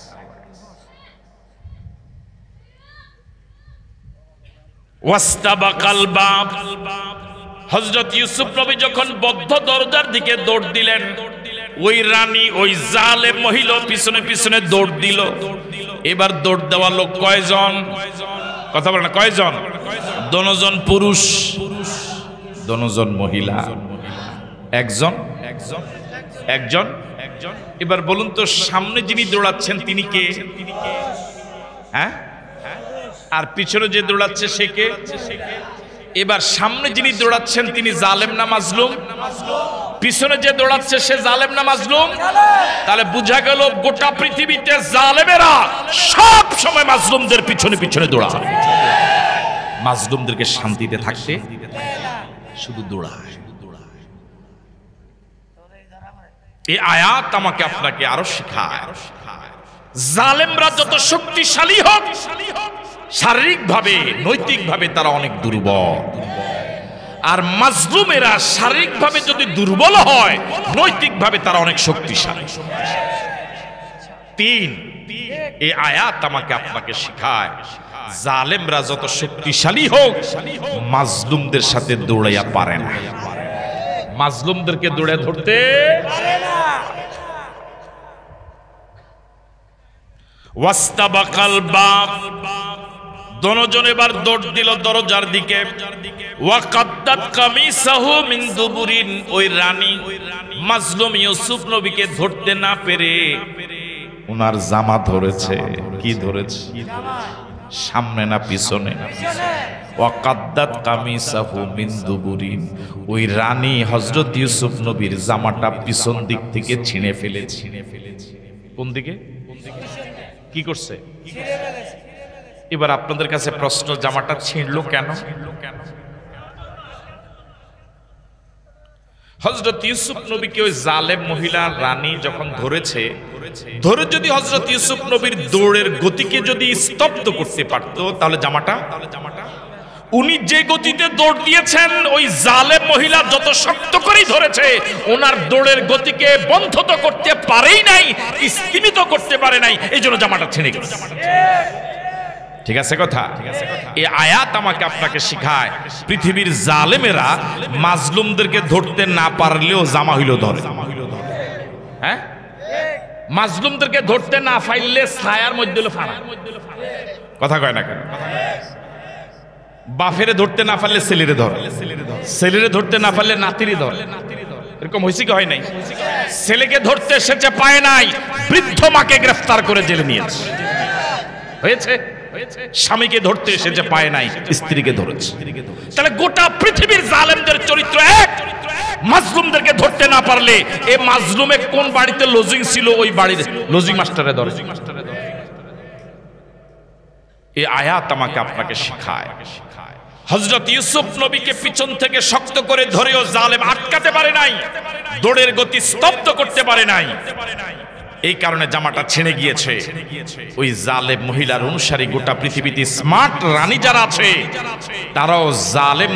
ওয়াস্তাবাকাল বাব, হযরত ইউসুফ নবী যখন বদ্ধ দরজার দিকে দৌড় দিলেন, ওই রানী, ওই জালেম মহিলা পিছনে পিছনে দৌড় দিল। এবার দৌড় দেওয়া লোক কয়জন? কথা বলে না, কয়জন? দনজন পুরুষ, দনজন মহিলা, একজন। এবার বলুন তো, সামনে যিনি দৌড়াচ্ছেন তিনি কে? হ্যাঁ, আর পিছনে যে দৌড়াচ্ছে সে কে? এবার সামনে যিনি দৌড়াচ্ছেন তিনি জালেম না মাজলুম? পিছনে যে দৌড়াচ্ছে সে জালেম না মাজলুম? তাহলে বোঝা গেল গোটা পৃথিবীতে জালেমেরা সব সময় মাজলুমদের পিছনে পিছনে দৌড়ায়, মাজলুমদেরকে শান্তিতে থাকতে শুধু দৌড়ায়। এই আয়াত আমাকে আপনাকে আরো শেখায়, জালেমরা যত শক্তিশালী হোক, শারীরিক ভাবে নৈতিক ভাবে তারা অনেক দুর্বল, আর মাজলুমেরা শারীরিক ভাবে যদি দুর্বল হয়, নৈতিক ভাবে তারা অনেক শক্তিশালী। এই আয়াত আমাকে আপনাকে শেখায়, জালেমরা যত শক্তিশালী হোক, মাজলুমদের সাথে দৌড়াইয়া পারে না, মাজলুমদেরকে দৌড়ে ধরতে পারে না। ওয়াস্তাবাকাল বাব, দনজন এবার দৌড় দিল দরজার দিকে। ওয়াকাদ্দাত কামিসাহু মিন দুবুরিন, ওই রানী মাজলুম ইউসুফ নবীকে ধরতে না পেরে ওনার জামা ধরেছে। কি ধরেছে? সামনে না পিছনে? ওয়াকাদ্দাত কামিসাহু মিন দুবুরিন, ওই রানী হযরত ইউসুফ নবীর জামাটা পিছন দিক থেকে ছিঁড়ে ফেলেছে। কোন দিকে? কি করছে? এবার আপনাদের কাছে প্রশ্ন, জামাটা ছিঁড়লো কেন? হযরত ইউসুফ নবীকে ওই জালেম মহিলা রানী যখন ধরেছে, ধরে যদি হযরত ইউসুফ নবীর দৌড়ের গতিকে যদি স্তব্ধ করতে পারত, তাহলে জামাটা, উনি যে গতিতে দৌড় দিয়েছেন, ওই জালেম মহিলা যত শক্ত করেই ধরেছে, ওনার দৌড়ের গতিকে বন্ধ তো করতে পারেই নাই, স্থিমিত করতে পারে নাই, এই জন্য জামাটা ছিঁড়ে গেছে। ঠিক আছে কথা? এই আয়াত আমাকে আপনাকে শিখায়, পৃথিবীর জালেমেরা মাজলুমদেরকে ধরতে না পারলেও জামা হইল ধরে। হ্যাঁ, মাজলুমদেরকে ধরতে না পারলে ছায়ার মধ্যে ফাড়া। কথা কয় না কেন? বাপেরে ধরতে না পারলে ছেলেরে ধর, ছেলেরে ধরতে না পারলে নাতিরে ধর। এরকম হয়েছে কি হয় নাই? ছেলেকে ধরতে এসেছে পায় নাই, বৃদ্ধ মাকে গ্রেফতার করে জেলে নিয়েছে। হয়েছে? স্বামীকে ধরতে এসেছে পায় নাই, স্ত্রীকে ধরেছে। তাহলে গোটা পৃথিবীর জালেমদের চরিত্র এক। মাজলুমদেরকে ধরতে না পারলে এই মাজলুমে কোন বাড়িতে লজিং ছিল ওই বাড়ির লজিং মাস্টারে ধরে। এই আয়াত আমাকে আপনাকে শিখায় হযরত ইউসুফ নবীকে পিছন থেকে শক্ত করে ধরেও জালেম আটকাতে পারে নাই, দৌড়ের গতি স্তব্ধ করতে পারে নাই। এই কারণে জামাটা ছিঁড়ে গিয়েছে। ওই জালেম মহিলার অনুসারী গোটা পৃথিবীতে স্মার্ট রানী যারা আছে তারাও জালেম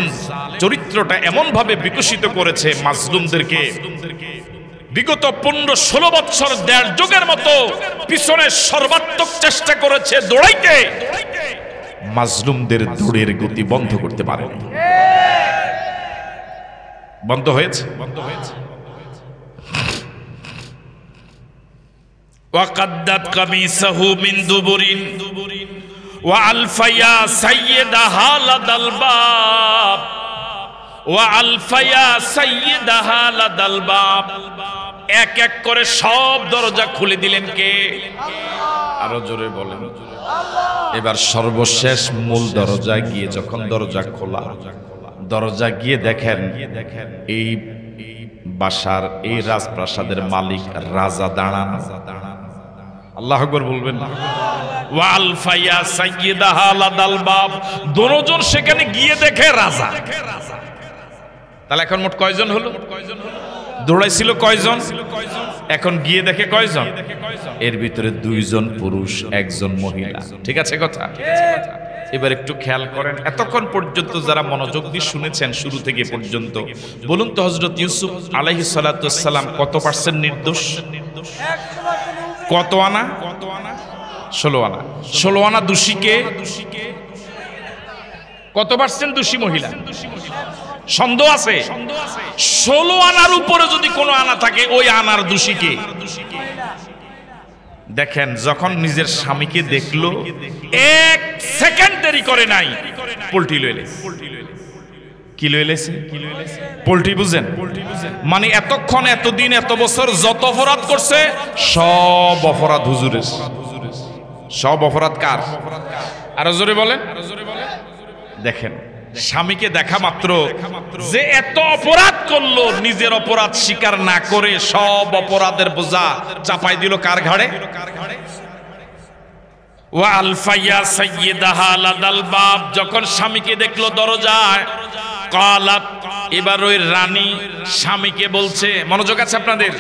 চরিত্রটা এমন ভাবে বিকশিত করেছে মাজলুমদেরকে বিগত 15-16 বছর দেড় যুগের মতো পিছনে সর্বাত্মক চেষ্টা করেছে দৌড়াইতে, মাজলুমদের দৌড়ের গতি বন্ধ করতে পারে। বন্ধ হয়েছে? বন্ধ হয়েছে। ওয়াকাদ্দাত কামিসাহু মিন দুবুরিন ওয়া আলফায়া সাইয়্যিদাহা লাদাল বাব ওয়া আলফায়া সাইয়্যিদাহা লাদাল বাব। এক এক করে সব দরজা খুলে দিলেন কে? আরো জোরে বলেন। এবার সর্বশেষ মূল দরজা গিয়ে যখন দরজা খোলা, দরজা গিয়ে দেখেন এই বাসার এই রাজপ্রাসাদের মালিক রাজা দাঁড়ানো। আল্লাহু আকবার বলবেন। ওয়া আলফায়া সাইয়্যিদাহা লাদাল বাব। দুজন সেখানে গিয়ে দেখে রাজা। তাহলে এখন মোট কয়জন হলো? দৌড়াইছিল কয়জন? এখন গিয়ে দেখে কয়জন? এর ভিতরে 2 জন পুরুষ, 1 জন মহিলা। ঠিক আছে কথা? এবার একটু খেয়াল করেন, এতক্ষণ পর্যন্ত যারা মনোযোগ দিয়ে শুনেছেন শুরু থেকে পর্যন্ত, বলুন তো হযরত ইউসুফ আলাইহিস সালাতু ওয়াস সালাম কত % নির্দোষ? কত আনা? 16 আনা। 16 আনা দোষীকে কত % দোষী মহিলা? সন্দেহ আছে? 16 আনার উপরে যদি কোনো আনা থাকে ওই আনার দোষীকে। দেখেন যখন নিজের স্বামীকে দেখলো 1 সেকেন্ড দেরি করে নাই, পোল্ট্রি লইলে। কি লইলেছে? পোল্ট্রি। বুঝেন? মানে এতক্ষণ এতদিন এত বছর যত অপরাধ করছে সব অপরাধ হুজুরের। সব অপরাধ কার? আরো জোরে বলেন। দেখেন স্বামীকে দেখা মাত্র যে এত অপরাধ করলো, নিজের অপরাধ স্বীকার না করে সব অপরাধের বোঝা চাপাই দিল কার ঘাড়ে? ওয়া আলফায়া সাইয়্যিদাহা লাদাল বাব। যখন স্বামীকে দেখলো দরজায়, কালাত, এবার ওই রানী স্বামীকে বলছে, মনোযোগ আছে আপনাদের,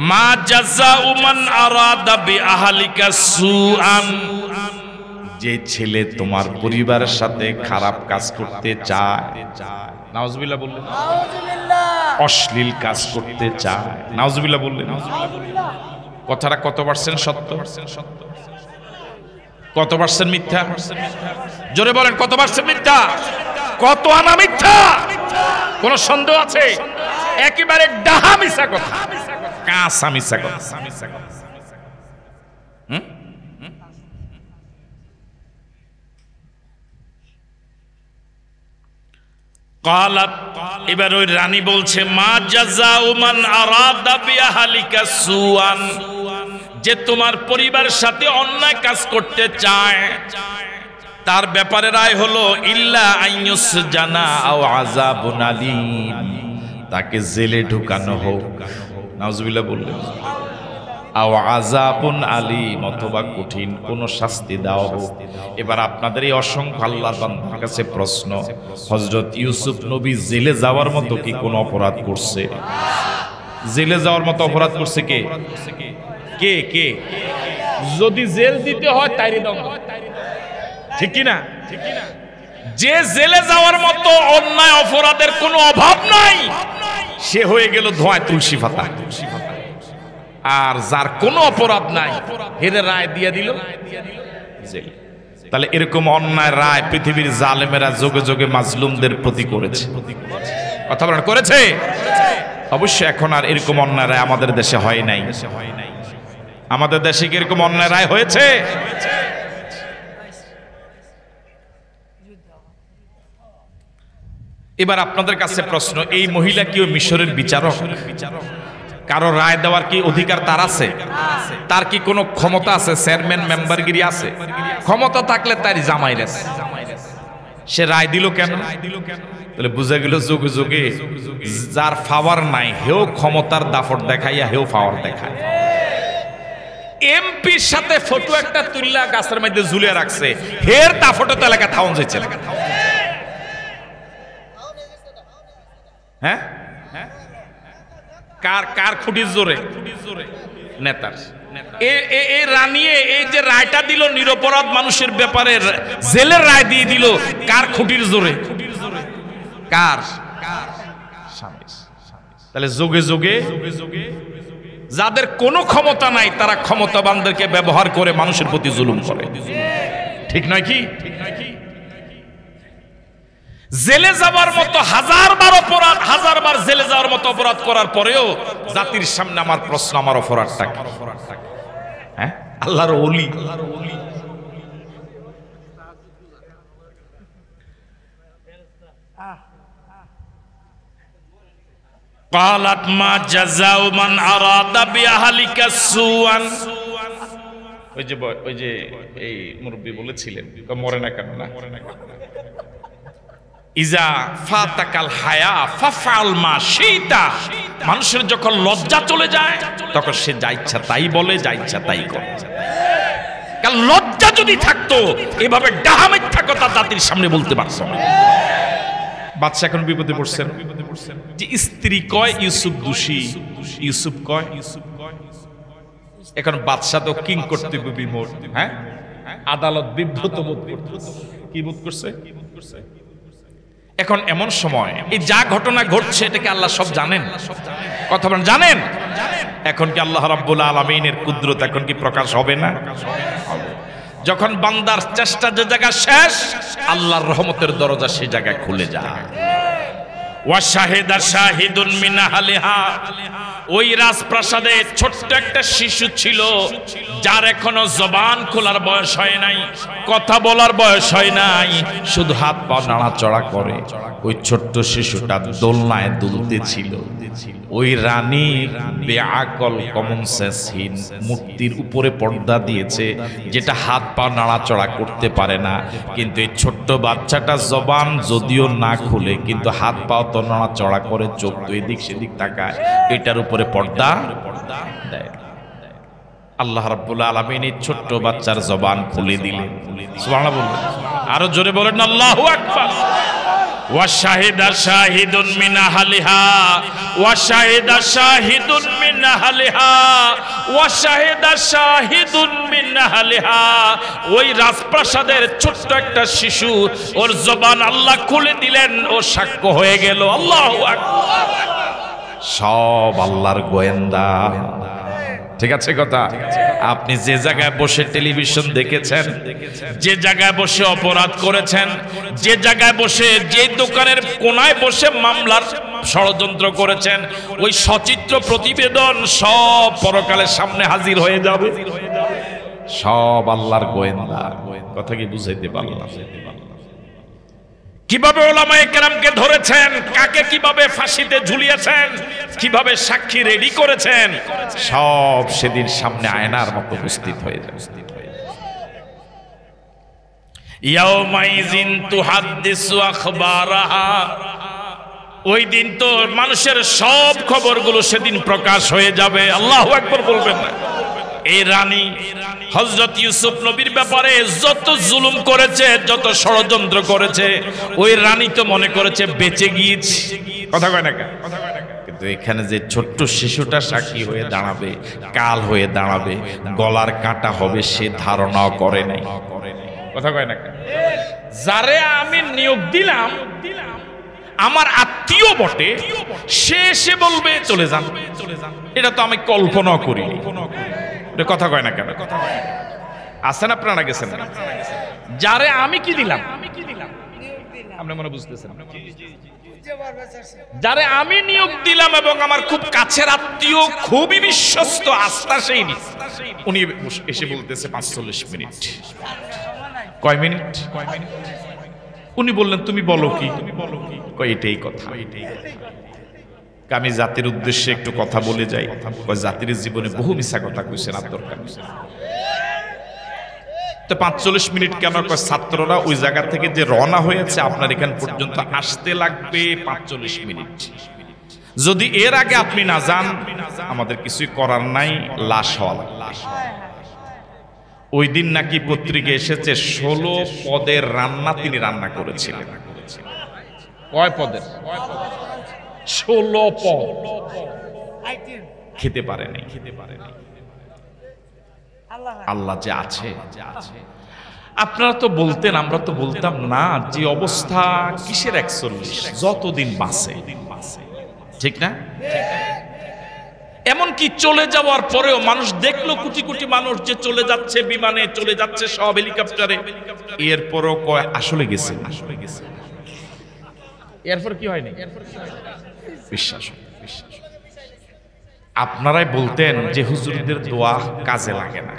মা জাযাউ মান আরাদা বিআহলিকা সুআন। যে ছেলে তোমার পরিবারের সাথে খারাপ কাজ করতে চায়, নাউজুবিল্লাহ বললেন, অশ্লীল কাজ করতে চায়, নাউজুবিল্লাহ বললেন। কথাটা কত % সত্য, কত % মিথ্যা? জোরে বলেন, কত % মিথ্যা? কত আনা মিথ্যা? কোন সন্দেহ আছে? একেবারে ডাহা মিছা কথা, কাঁচা মিছা কথা। কালাত, এবার ওই রানী বলছে, মা জাযাউ মান আরাদা বিআহলিকা সুআন। যে তোমার পরিবারের সাথে অন্যায় কাজ করতে চায় তার ব্যাপারে রায় হলো ইল্লা আইয়ুসজানা আও আযাবুন আলীম, তাকে জেলে ঢুকানো হোক, নাউজুবিল্লাহ বললেন, আও আযাবুন আলীম, অথবা কঠিন কোন শাস্তি দেওয়া হোক। এবার আপনাদের এই অসংখ্য আল্লাহর বান্দার কাছে প্রশ্ন, হযরত ইউসুফ নবী জেলে যাওয়ার মতো কি কোন অপরাধ করছে? জেলে যাওয়ার মতো অপরাধ করছে কে? কে কে? যদি জেল দিতে হয় তাইরে দণ্ড, ঠিক কি না? যে জেলে যাওয়ার মতো অন্যায় অপরাধের কোনো অভাব নাই সে হয়ে গেল ধোঁয়ায় তুলসী পাতা। আর যার কোনো অপরাধ নাই হেরে রায় দিয়ে দিল জেল। তাহলে এরকম অন্যায় রায় পৃথিবীর জালেমেরা যোগে যোগে মাজলুমদের প্রতি করেছে। কথা বলেন, করেছে? অবশ্যই এখন আর এরকম অন্যায় রায় আমাদের দেশে হয় নাই। আমাদের দেশে কি এরকম অন্যায় রায় হয়েছে? এবার আপনাদের কাছে প্রশ্ন, এই মহিলা কি ওই মিশরের বিচারক? কারো রায় দেওয়ার কি অধিকার তার আছে? তার কি কোনো ক্ষমতা আছে? চেয়ারম্যান মেম্বারগিরি আছে? ক্ষমতা থাকলে তার জামাই রেছে, সে রায় দিল কেন? তাহলে বুঝা গেল যুগে যুগে যার পাওয়ার নাই হেও ক্ষমতার দাফট দেখাইয়া হেও পাওয়ার দেখায়। এমপির সাথে ফটো একটা তুললা গাছের মধ্যে ঝুলিয়ে রাখছে, হের দাফটে তো এলাকা থাউন যাচ্ছে। হ্যাঁ, কার কার খুঁটির জোরে? নেতার। এই রানিয়ে এই যে রায়টা দিল নিরপরাধ মানুষের ব্যাপারে, জেলের রায় দিয়ে দিল, কার খুঁটির জোরে? কার? তাহলে যোগে যোগে যাদের কোনো ক্ষমতা নাই তারা ক্ষমতাবানদেরকে ব্যবহার করে মানুষের প্রতি জুলুম করে, ঠিক নয় কি? জেলে যাওয়ার মতো হাজারবার অপরাধ, হাজারবার জেলে যাওয়ার মতো অপরাধ করার পরেও জাতির সামনে আমার প্রশ্ন, আমার অপরাধটা কি? হ্যাঁ, আল্লাহর ওলি। قالت ما جزاء من أراد بأهلك سوءا। ওই যে এই মুরব্বি বলেছিলেন মরে না কেন, না ইজা ফাতাকাল হায়া ফাফআল মা শিতা। মানুষের যখন লজ্জা চলে যায় তখন সে যা ইচ্ছা তাই বলে, যা ইচ্ছা তাই করে। কারণ লজ্জা যদি থাকতো এভাবে ডাহা মিথ্যা কথা জাতির সামনে বলতে পারছো না। বাদশা এখন বিপদে পড়ছেন যে স্ত্রী কয় ইউসুফ দোষী, ইউসুফ কয়। এখন বাদশা তো কিং কর্তব্য বিমূঢ়, হ্যাঁ, আদালত বিব্রত বোধ করতেছে। কি বোধ করছে? এখন এমন সময় এই যা ঘটনা ঘটছে এটাকে আল্লাহ সব জানেন, কথা বলেন জানেন। এখন কি আল্লাহ রাব্বুল আলামিনের কুদরত এখন কি প্রকাশ হবে না? যখন বান্দার চেষ্টা যে জায়গা শেষ, আল্লাহর রহমতের দরজা সেই জায়গায় খুলে যায়। ওয়া শাহিদা শাহিদুন মিন আহলিহা। ওই রাজপ্রাসাদে ছোট্ট একটা শিশু ছিল যার এখনো জবান খোলার বয়স হয় নাই, কথা বলার বয়স হয় নাই, শুধু হাত পা নাড়াচড়া করে। ওই ছোট্ট শিশুটা দোলনায় দুলতেছিল। ওই রানী বেআকল, কমন সেন্সহীন, মূর্তির উপরে পর্দা দিয়েছে যেটা হাত পা নাড়াচড়া করতে পারে না, কিন্তু এই ছোট্ট বাচ্চাটা জবান যদিও না খুলে কিন্তু হাত পা তো নাড়াচড়া করে, চোখ তো এদিক সেদিক তাকায়, এটার উপরে পর্দা দেয়। আল্লাহ রাব্বুল আলামিন এই ছোট্ট বাচ্চার জবান খুলে দিলেন। সুবহানাল্লাহ বলবেন, আরো জোরে বলেন আল্লাহু আকবার। ওয়া শাহিদা শাহিদুন মিন আহলিহা, ওয়া শাহিদা শাহিদুন মিন আহলিহা, ওয়া শাহিদা শাহিদুন মিন আহলিহা। ওই রাজপ্রাসাদের ছোট্ট একটা শিশু, ওর জবান আল্লাহ খুলে দিলেন, ও সাক্ষ্য হয়ে গেল। আল্লাহু আকবার। সব আল্লাহর গোয়েন্দা, ঠিক আছে কথা? আপনি যে জায়গায় বসে টেলিভিশন দেখেছেন, যে জায়গায় বসে অপরাধ করেছেন, যে জায়গায় বসে, যে দোকানের কোনায় বসে মামলার ষড়যন্ত্র করেছেন, ওই সচিত্র প্রতিবেদন সব পরকালের সামনে হাজির হয়ে যাবে। সব আল্লাহর গোয়েন্দা। কথা কি বুঝাইতে পারলাম? কিভাবে ওলামায়ে কেরামকে ধরেছেন, কাকে কিভাবে ফাঁসিতে ঝুলিয়েছেন, কিভাবে সাক্ষী রেডি করেছেন, সব সেদিন সামনে আয়নার মতো উপস্থিত হয়ে যায়। ইয়াউমাইযিন তুহাদ্দিসু আখবারাহা। ওই দিন তো মানুষের সব খবরগুলো সেদিন প্রকাশ হয়ে যাবে। আল্লাহু আকবার বলবেন না? এই রানী হযরত ইউসুফ নবীর ব্যাপারে যত জুলুম করেছে, যত ষড়যন্ত্র করেছে, ওই রানী তো মনে করেছে বেঁচে গিয়েছে। কথা কয় না কেন? কিন্তু এখানে যে ছোট্ট শিশুটা সাক্ষী হয়ে দাঁড়াবে, কাল হয়ে দাঁড়াবে, গলার কাঁটা হবে, সে ধারণাও করে নাই। কথা কয় না কেন? যারে আমি নিয়োগ দিলাম, আমার আত্মীয় বটে, সে এসে বলবে চলে যান, এটা তো আমি কল্পনা করিনি। কথা কয় না কেন? আছেন আপনারা, গেছেন? যারে আমি কি দিলাম, আপনি মনে বুঝতেছেন, যারে আমি নিয়োগ দিলাম এবং আমার খুব কাছের আত্মীয়, খুবই বিশ্বস্ত, আস্থা সেই উনি এসে বলতেছে ৪৫ মিনিট। কয় মিনিট? উনি বললেন তুমি বলো কি? কয় এটাই কথা। আমি জাতির উদ্দেশ্যে একটু কথা বলে যাই। কয় জাতির জীবনে বহু মিথ্যা কথা কইছেন, আর দরকার নেই। তো 45 মিনিট কেন? কয় ছাত্ররা ওই জায়গা থেকে যে রওনা হয়েছে আপনার এখান পর্যন্ত আসতে লাগবে 45 মিনিট। যদি এর আগে আপনি না যান আমাদের কিছুই করার নাই, লাশ হওয়া লাগবে। ওই দিন নাকি পত্রিকা এসেছে 16 পদের রান্না তিনি রান্না করেছিলেন। কয় পদের? 16 পদ খেতে পারেনি। আল্লাহ যে আছে। আপনারা তো বলতেন, আমরা তো বলতাম না যে অবস্থা কিসের 41, যতদিন বাঁচে, ঠিক না? এমনকি চলে যাওয়ার পরেও মানুষ দেখলো, কোটি কোটি মানুষ যে চলে যাচ্ছে বিমানে, চলে যাচ্ছে সব হেলিকপ্টারে, এরপরও কয় আসলে গেছে। এরপর কি হয়নি? বিশ্বাস। আপনারাই বলতেন যে হুজুরদের দোয়া কাজে লাগে না,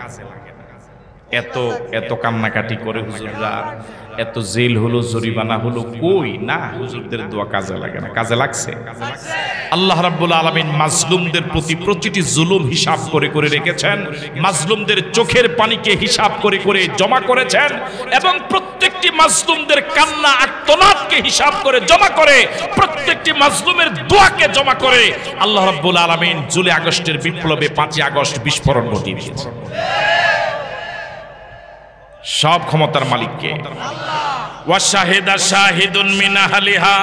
এত এত কান্নাকাটি করে হুজুররা, এত জেল হলো, জরিমানা হলো, কই না হুজুরদের দোয়া কাজে লাগে না। কাজে লাগছে। আল্লাহ রাব্বুল আলামিন মাজলুমদের প্রতি প্রতিটি জুলুম হিসাব করে করে রেখেছেন, মাজলুমদের চোখের পানিকে হিসাব করে করে জমা করেছেন, এবং প্রত্যেকটি মাজলুমদের কান্না আর্তনাদকে হিসাব করে জমা করে, প্রত্যেকটি মাজলুমের দোয়াকে জমা করে আল্লাহ রাব্বুল আলামিন জুলাই আগস্টের বিপ্লবে 5ই আগস্ট বিস্ফোরণ ঘটিয়ে দিয়েছেন। সব ক্ষমতার মালিককে। ওয়া শাহিদা শাহিদুন মিন আহলিহা।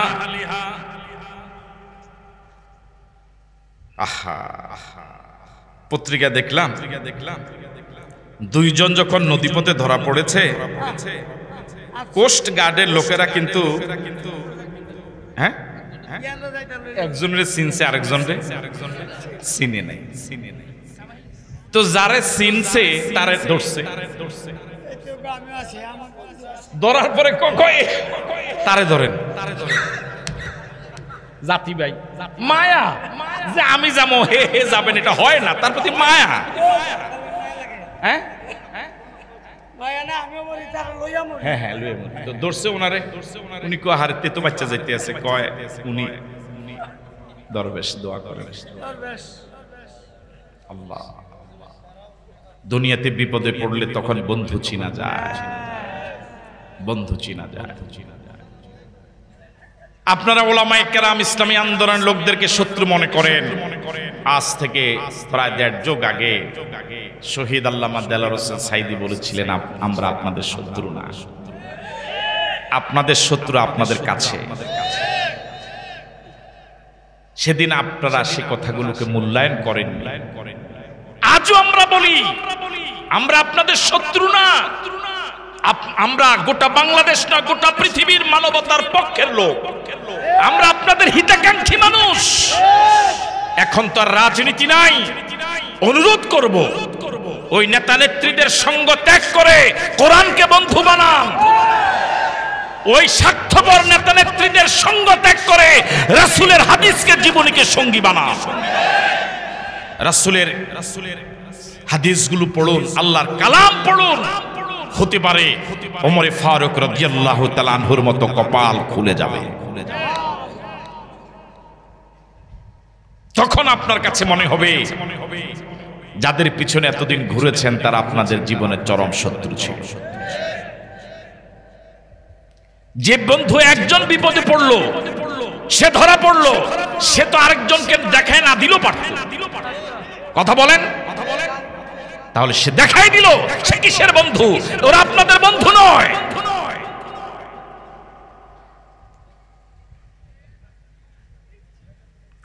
আহা, পত্রিকা দেখলাম দুইজন যখন নদীপথে ধরা পড়েছে, কোস্ট গার্ডের লোকেরা কিন্তু একজনের চিনছে, আরেকজনের চিনে নাই। তো যারে চিনছে তারে ধরছে, ধরার পরে তারে ধরেন জাতি ভাই, মায়া যে আমি যাবো, হে হে যাবেন, এটা হয় না। তার প্রতি মায়া। হ্যাঁ হ্যাঁ লইয়া তো ধরছে ওনারে। উনি কয় হারে তেতো বাচ্চা যাইতে আছে, কয় উনি দরবেশ, দোয়া করেন। আল্লাহ, দুনিয়াতে বিপদে পড়লে তখন বন্ধু চিনা যায়, বন্ধু চিনা যায়। আপনারা ওলামায়ে কেরাম ইসলামী আন্দোলন লোকদেরকে শত্রু মনে করেন। আজ থেকে প্রায় 1.5 যুগ আগে শহীদ আল্লামা দেলোয়ার হোসেন সাঈদী বলেছিলেন, আমরা আপনাদের শত্রু না, আপনাদের শত্রু আপনাদের কাছে। সেদিন আপনারা সে কথাগুলোকে মূল্যায়ন করেন। আজও আমরা বলি আমরা আপনাদের শত্রু না, আমরা গোটা বাংলাদেশ না, গোটা পৃথিবীর মানবতার পক্ষের লোক। আমরা আপনাদের হিতাকাঙ্ক্ষী মানুষ। এখন তো আর রাজনীতি নাই। অনুরোধ করব, ওই নেতা নেত্রীদের সঙ্গ ত্যাগ করে কোরআনকে বন্ধু বানান। ওই স্বার্থপর নেতা নেত্রীদের সঙ্গ ত্যাগ করে রাসূলের হাদিসকে জীবনীকে সঙ্গী বানান। রাসূলের হাদিসগুলো পড়ুন, আল্লাহর কালাম পড়ুন। হতে পারে ওমর ফারুক রাদিয়াল্লাহু তাআলা আনহুর মতো কপাল খুলে যাবে। তখন আপনার কাছে মনে হবে যাদের পিছনে এতদিন ঘুরেছেন তারা আপনাদের জীবনের চরম শত্রু ছিল। যে বন্ধু একজন বিপদে পড়লো, সে ধরা পড়লো, সে তো আরেকজনকে দেখায় না দিল পারত। কথা বলেন, তাহলে সে দেখাই দিল, সে কিসের বন্ধু? ওরা আপনাদের বন্ধু নয়।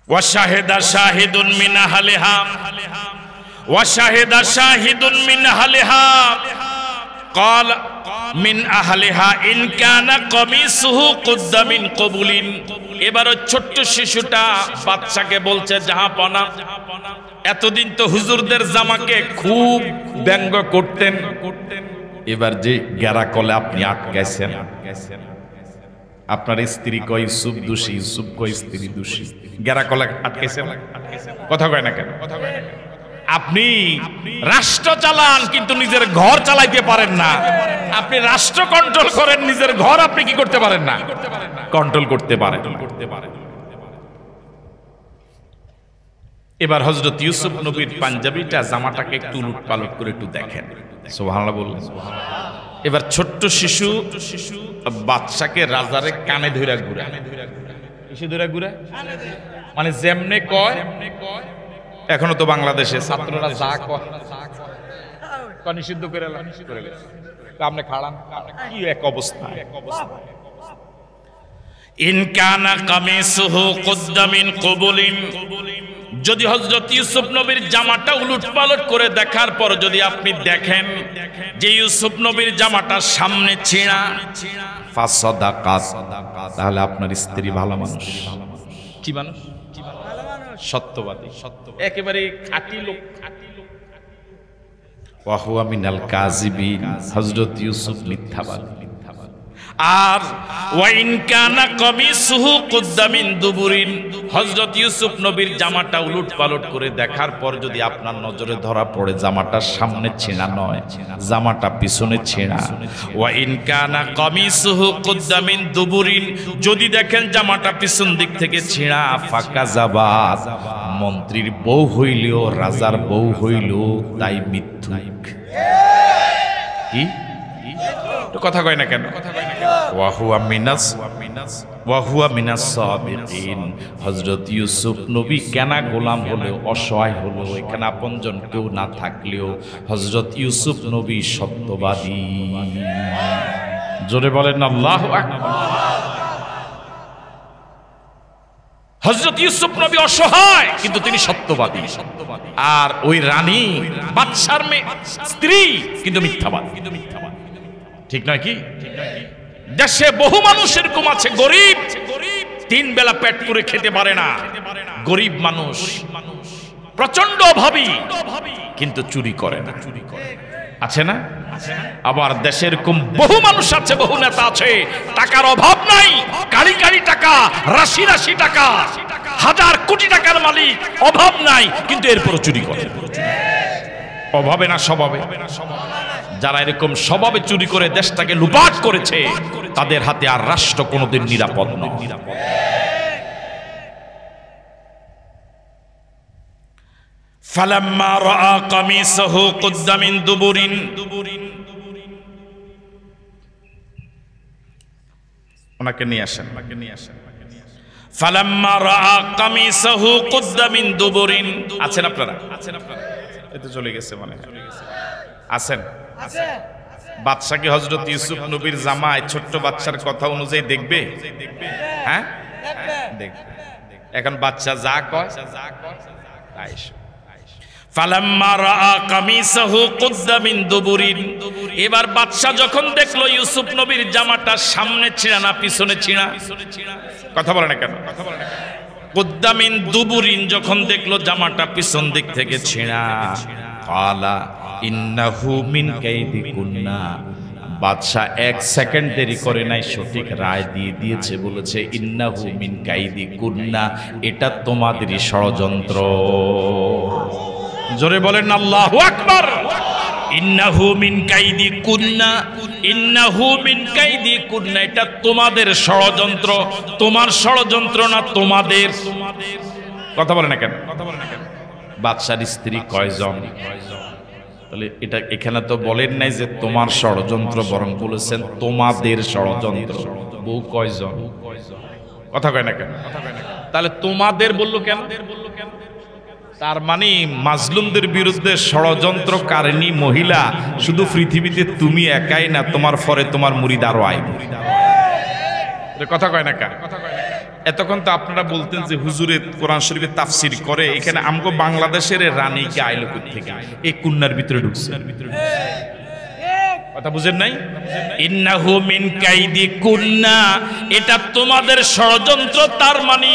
ওয়া শাহিদা শাহিদুন মিন আহলিহা, ওয়া শাহিদা শাহিদুন মিন আহলিহা قال মিন আহলিহা ইন কানা কমিসুহু কুদ্দা মিন কবুলিন। এবার ওই ছোট্ট শিশুটা বাচ্চাকে বলছে, জাহাপনা, এতদিন তো হুজুরদের জামাকে খুব ব্যঙ্গ করতেন, এবার যে গেরা কলে আপনি আটকাইছেন, আপনার স্ত্রী কয় ইউসুফ দোষী, ইউসুফ কয় স্ত্রী দোষী, গেরা কলে আটকাইছেন। কথা কয় না কেন? আপনি রাষ্ট্র চালান কিন্তু নিজের ঘর চালাইতে পারেন না। আপনি রাষ্ট্র কন্ট্রোল করেন, নিজের ঘর আপনি কি করতে পারেন না, কন্ট্রোল করতে পারেন। এবার হযরত ইউসুফ নবীর পাঞ্জাবিটা জামাটাকে একটু উলটপালট করে একটু দেখেন, সুবহানাল্লাহ বললেন। এবার ছোট্ট শিশু বাদশাকে রাজারে কানে ধইরা ঘুরা, কিসে ধইরা ঘুরা, মানে যেমনে কয়। এখনো তো বাংলাদেশে ছাত্ররা যা কয় নিষিদ্ধ করে আপনি খাড়ান, কি এক অবস্থা। ইন কানা কামিসুহু কুদ্দা মিন কুবুলিন, যদি হযরত ইউসুফ নবীর জামাটা উলটপালট করে দেখার পর যদি আপনি দেখেন যে ইউসুফ নবীর জামাটা সামনে ছেঁড়া, ফাসাদাকাত, তাহলে আপনার স্ত্রী ভালো মানুষ। কি মানুষ? সত্যবাদী, একেবারে খাঁটি লোক। ওয়া হুয়া মিনাল কাযিবিন, হযরত ইউসুফ মিথ্যাবাদী। আর ওয়াইন কানা কামিসুহু কুদ্দা মিন দুবুরিন, হযরত ইউসুফ নবীর জামাটা উলটপালট করে দেখার পর যদি আপনার নজরে ধরা পড়ে জামাটা সামনে ছেঁড়া নয়, জামাটা পিছনে ছেঁড়া। ওয়াইন কানা কামিসুহু কুদ্দা মিন দুবুরিন, যদি দেখেন জামাটা পিছন দিক থেকে ছেঁড়া, ফাকাযাবাত, মন্ত্রীর বউ হইলেও রাজার বউ হইলেও তাই মিথ্যুক। কি কথা কয় না কেন? ওয়া হুয়া মিনাস সাবিকিন, হযরত ইউসুফ নবী কেনা গোলাম হলেও, অসহায় হলেও, এখানে আপনজন কেউ না থাকলেও হযরত ইউসুফ নবী সত্যবাদী। জোরে বলেন আল্লাহু আকবার। হযরত ইউসুফ নবী অসহায় কিন্তু তিনি সত্যবাদী। আর ওই রানী বাদশার মেয়ে স্ত্রী কিন্তু মিথ্যাবাদী। ঠিক নয় কি? দেশে বহু মানুষ এরকম আছে, গরিব, তিন বেলা পেট পুরে খেতে পারে না, গরিব মানুষ, প্রচন্ড অভাবী, কিন্তু চুরি করে না, আছে না? আবার দেশে এরকম বহু মানুষ আছে, বহু নেতা আছে, টাকার অভাব নাই, কারি কারি টাকা, রাশি রাশি টাকা, হাজার কোটি টাকার মালিক, অভাব নাই, কিন্তু এরপরও চুরি করে। অভাবে না স্বভাবে? যারা এরকম স্বভাবে চুরি করে দেশটাকে লুপাট করেছে তাদের হাতে আর রাষ্ট্র কোনোদিন নিরাপদ নয়। ফালাম্মা রাআ কামিসাহু কুদ্দা মিন দুবুরিন, ওনাকে নিয়ে আসেন। ফালাম্মা রাআ কামিসাহু কুদ্দা মিন দুবুরিন, আছেন আপনারা? এতে চলে গেছে মানে আছেন? বাদশা কি হযরত ইউসুফ নবীর জামাই ছোট্ট বাচ্চার কথা অনুযায়ী দেখবে? হ্যাঁ দেখবে। এখন বাচ্চা যা কয় তাই। ফালাম্মা রাআ কামিসাহু কুদ্দা মিন দুবুরিন, এবার বাদশা যখন দেখলো ইউসুফ নবীর জামাটা সামনে ছিঁড়া না পিছনে ছিঁড়া, কথা বলে না কেন? কুদ্দা মিন দুবুরিন, যখন দেখলো জামাটা পিছন দিক থেকে ছিঁড়া, ক্বালা ইন্নাহু মিন কাইদিকুন্না, বাদশা এক সেকেন্ড দেরি করে নাই, সঠিক রায় দিয়ে দিয়েছে, বলেছে ইন্নাহু মিন কাইদিকুন্না, এটা তোমাদেরই ষড়যন্ত্র। জোরে বলেন আল্লাহু আকবার। ইন্নাহু মিন কাইদিকুন্না, ইন্নাহু মিন কাইদিকুন্না, এটা তোমাদের ষড়যন্ত্র, তোমার ষড়যন্ত্র না তোমাদের। কথা বলে না কেন? বাদশার স্ত্রী কয়জন? তাহলে এটা এখানে তো বলেন নাই যে তোমার ষড়যন্ত্র, বরং বলেছেন তোমাদের ষড়যন্ত্র। বউ কয়জন? কথা কয় না কেন? তাহলে তোমাদের বললো কেন? তার মানে মাজলুমদের বিরুদ্ধে ষড়যন্ত্রকারিণী মহিলা শুধু পৃথিবীতে তুমি একাই না, তোমার পরে তোমার মুরিদ আরো আইবে। কথা কয় না কেন? এতক্ষণ তো আপনারা বলতেন যে হুজুরে কোরআন শরীফে তাফসির করে, এখানে আমগো বাংলাদেশের রানীকে আইলো থেকে এই কুন্নার ভিতরে ঢুকছে। কথা বুঝেন নাই? ইন্নাহু মিন কাইদিকুন্না, এটা তোমাদের ষড়যন্ত্র। তার মানে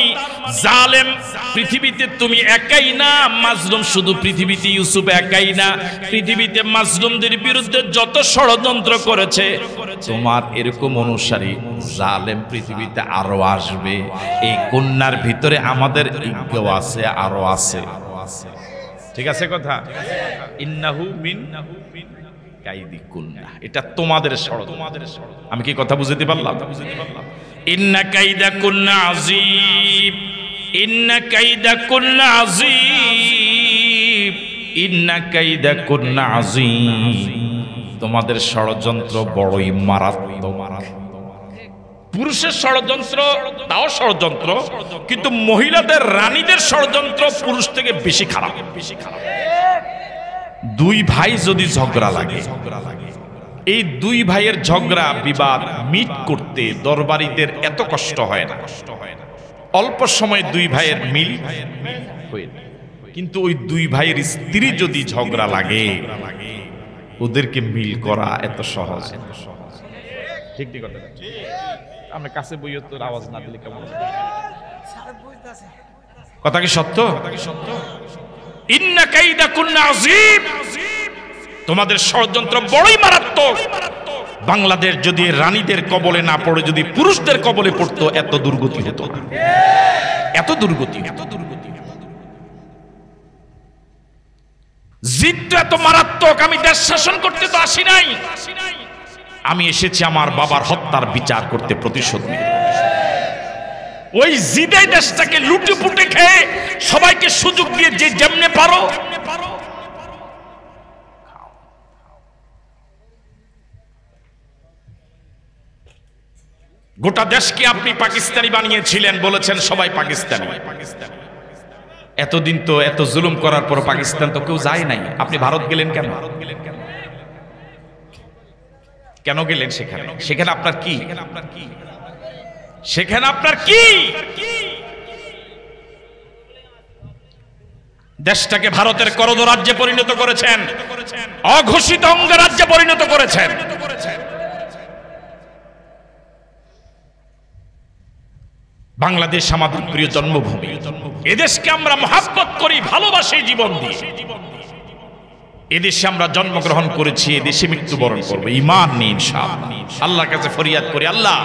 জালেম পৃথিবীতে তুমি একাই না, মাজলুম শুধু পৃথিবীতে ইউসুফ একাই না, পৃথিবীতে মাজলুমদের বিরুদ্ধে যত ষড়যন্ত্র করেছে তোমার এরকম অনুসারী জালেম পৃথিবীতে আরো আসবে। এই কন্যার ভিতরে আমাদের ইজ্ঞ আছে, আরো আছে। ঠিক আছে কথা? ইন্নাহু মিন কাইদি কুন্না, এটা তোমাদের ষড়যন্ত্র। আমি কি কথা বুঝতে পারলাম? ইন্না কাইদা কুন্না আযীম, ইন্না কাইদা কুন্না আযীম, ইন্না কাইদা কুন্না আযীম। তোমাদের ষড়যন্ত্র বড়ই মারাত্মক। পুরুষের ষড়যন্ত্র তাও ষড়যন্ত্র, কিন্তু মহিলাদের রানীদের ষড়যন্ত্র পুরুষ থেকে বেশি খারাপ। দুই ভাই যদি ঝগড়া লাগে, এই দুই ভাইয়ের ঝগড়া বিবাদ মিট করতে দরবারীদের এত কষ্ট হয় না। অল্প সময় দুই ভাইয়ের মিল হয়ে, কিন্তু ওই দুই ভাইয়ের স্ত্রী যদি ঝগড়া লাগে, ওদেরকে মিল করা এত সহজ। ঠিক ঠিক কথা। আমরা কাছে বইও তোর আওয়াজ না দিলে কেমন? কথা কি সত্য? ইন্না কাইদা কুন্না আযীম, তোমাদের ষড়যন্ত্র বড়ই মারাত্মক। বাংলাদেশ যদি রানীদের কবলে না পড়ে, যদি পুরুষদের কবলে পড়তো, এত দুর্গতি হতো না, এত দুর্গতি। জিদ তো এত মারাত্মক। আমি দেশ শাসন করতে তো আসি নাই, আমি এসেছি আমার বাবার হত্যার বিচার করতে, প্রতিশোধ নিতে। ওই জিদে দেশটাকে লুটে পুটে খেয়ে সবাইকে সুযোগ দিয়ে যে যেমনে পারো। গোটা দেশকে আপনি পাকিস্তানি বানিয়েছিলেন, বলেছেন সবাই পাকিস্তানি। এতদিন তো এত জুলুম করার পর পাকিস্তান তো কেউ যায় নাই, আপনি ভারত গেলেন কেন? কেন গেলেন সেখানে? সেখানে আপনার কি? সেখানে আপনার কি? দেশটাকে ভারতের করদ রাজ্যে পরিণত করেছেন, অঘোষিত অঙ্গরাজ্যে পরিণত করেছেন। বাংলাদেশ আমাদের প্রিয় জন্মভূমি, এদেশকে আমরা মহাব্বত করি, ভালোবাসি জীবন দিয়ে। এদেশে আমরা জন্মগ্রহণ করেছি, এদেশে মৃত্যুবরণ করবো, ঈমান নিয়ে ইনশাআল্লাহ। আল্লাহর কাছে ফরিয়াদ করি, আল্লাহ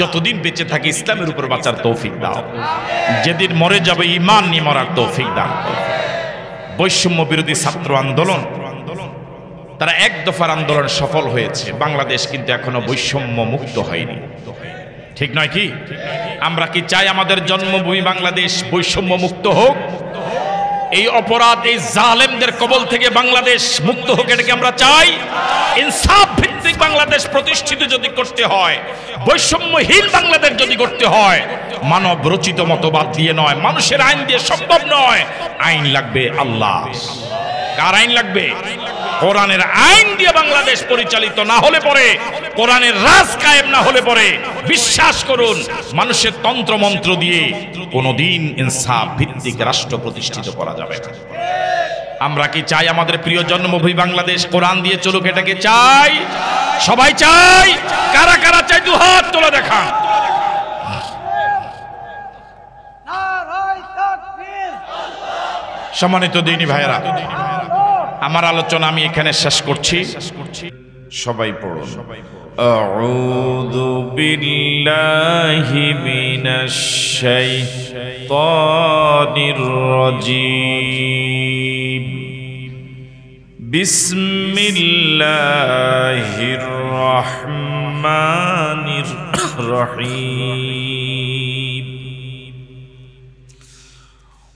যতদিন বেঁচে থাকি ইসলামের উপর বাঁচার তৌফিক দাও, যেদিন মরে যাবে ঈমান নিয়ে মরার তৌফিক দাও। বৈষম্য বিরোধী ছাত্র আন্দোলন, তারা এক দফার আন্দোলন সফল হয়েছে, বাংলাদেশ কিন্তু এখনো বৈষম্য মুক্ত হয়নি। ঠিক নয় কি? আমরা কি চাই আমাদের জন্মভূমি বাংলাদেশ বৈষম্য মুক্ত হোক? এই অপরাধ, এই জালেমদের কবল থেকে বাংলাদেশ মুক্ত হোক, এটাকে আমরা চাই। ইনসাফ ভিত্তিক বাংলাদেশ প্রতিষ্ঠিত যদি করতে হয়, বৈষম্যহীন বাংলাদেশ যদি করতে হয়, মানব রচিত মতবাদ দিয়ে নয়, মানুষের আইন দিয়ে সম্ভব নয়। আইন লাগবে আল্লাহ। কার আইন লাগবে? কোরআনের আইন দিয়ে বাংলাদেশ পরিচালিত না হলে পরে, কোরআনের রাজ কায়েম না হলে পরে, বিশ্বাস করুন মানুষের তন্ত্র মন্ত্র দিয়ে কোনদিন ইনসাফ ভিত্তিক রাষ্ট্র প্রতিষ্ঠিত করা যাবে না। আমরা কি চাই আমাদের প্রিয় জন্মভূমি বাংলাদেশ কোরআন দিয়ে চলুক? এটাকে চাই, সবাই চাই। কারা কারা চাই দুহাত তোলা দেখান। সম্মানিত দিনী ভাইয়েরা, আমার আলোচনা আমি এখানে শেষ করছি। সবাই পড়ুন। আউযু বিল্লাহি মিনাশ শাইতানির রাজীম। বিসমিল্লাহির রহমানির রহিম।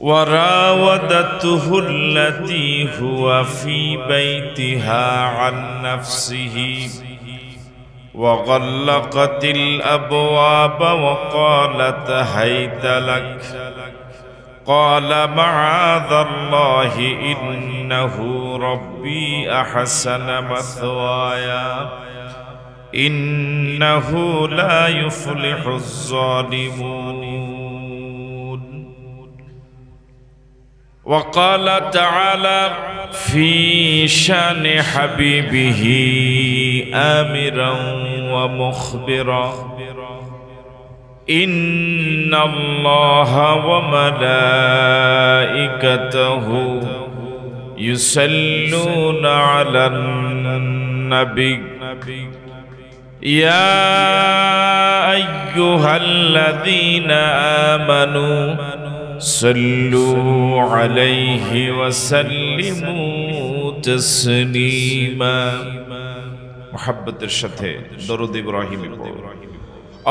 وراودته التي هو في بيتها عن نفسه وغلقت الأبواب وقالت هيت لك قال معاذ الله إنه ربي أحسن مثواي إنه لا يفلح الظالمون. وقال تعالى في شان حبيبه آمرا ومخبرا إن الله وملائكته يصلون على النبي يا أيها الذين آمنوا صلوا عليه وسلموا تسليما محبتের সাথে দরুদ ইব্রাহিমী পড়ো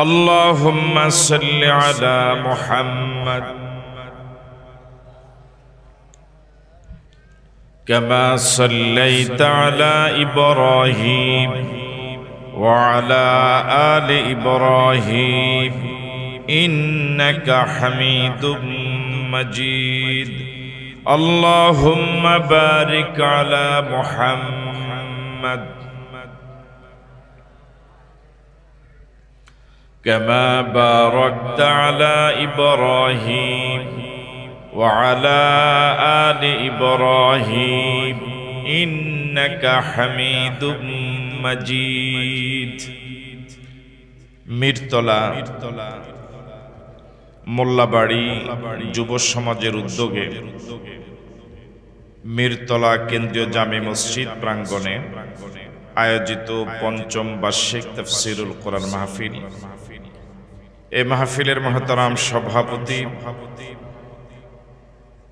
اللهم صل على محمد كما صليت على إبراهيم وعلى آل إبراهيم إنك حميد مجيد اللهم بارك على محمد كما باركت على إبراهيم وعلى آل إبراهيم إنك حميد مجيد মিরতলা মোল্লাবাড়ি যুব সমাজের উদ্যোগে মিরতলা কেন্দ্রীয় জামে মসজিদ প্রাঙ্গণে আয়োজিত পঞ্চম বার্ষিক তাফসীরুল কোরআন মাহফিল। এই মাহফিলের মহতারাম সভাপতি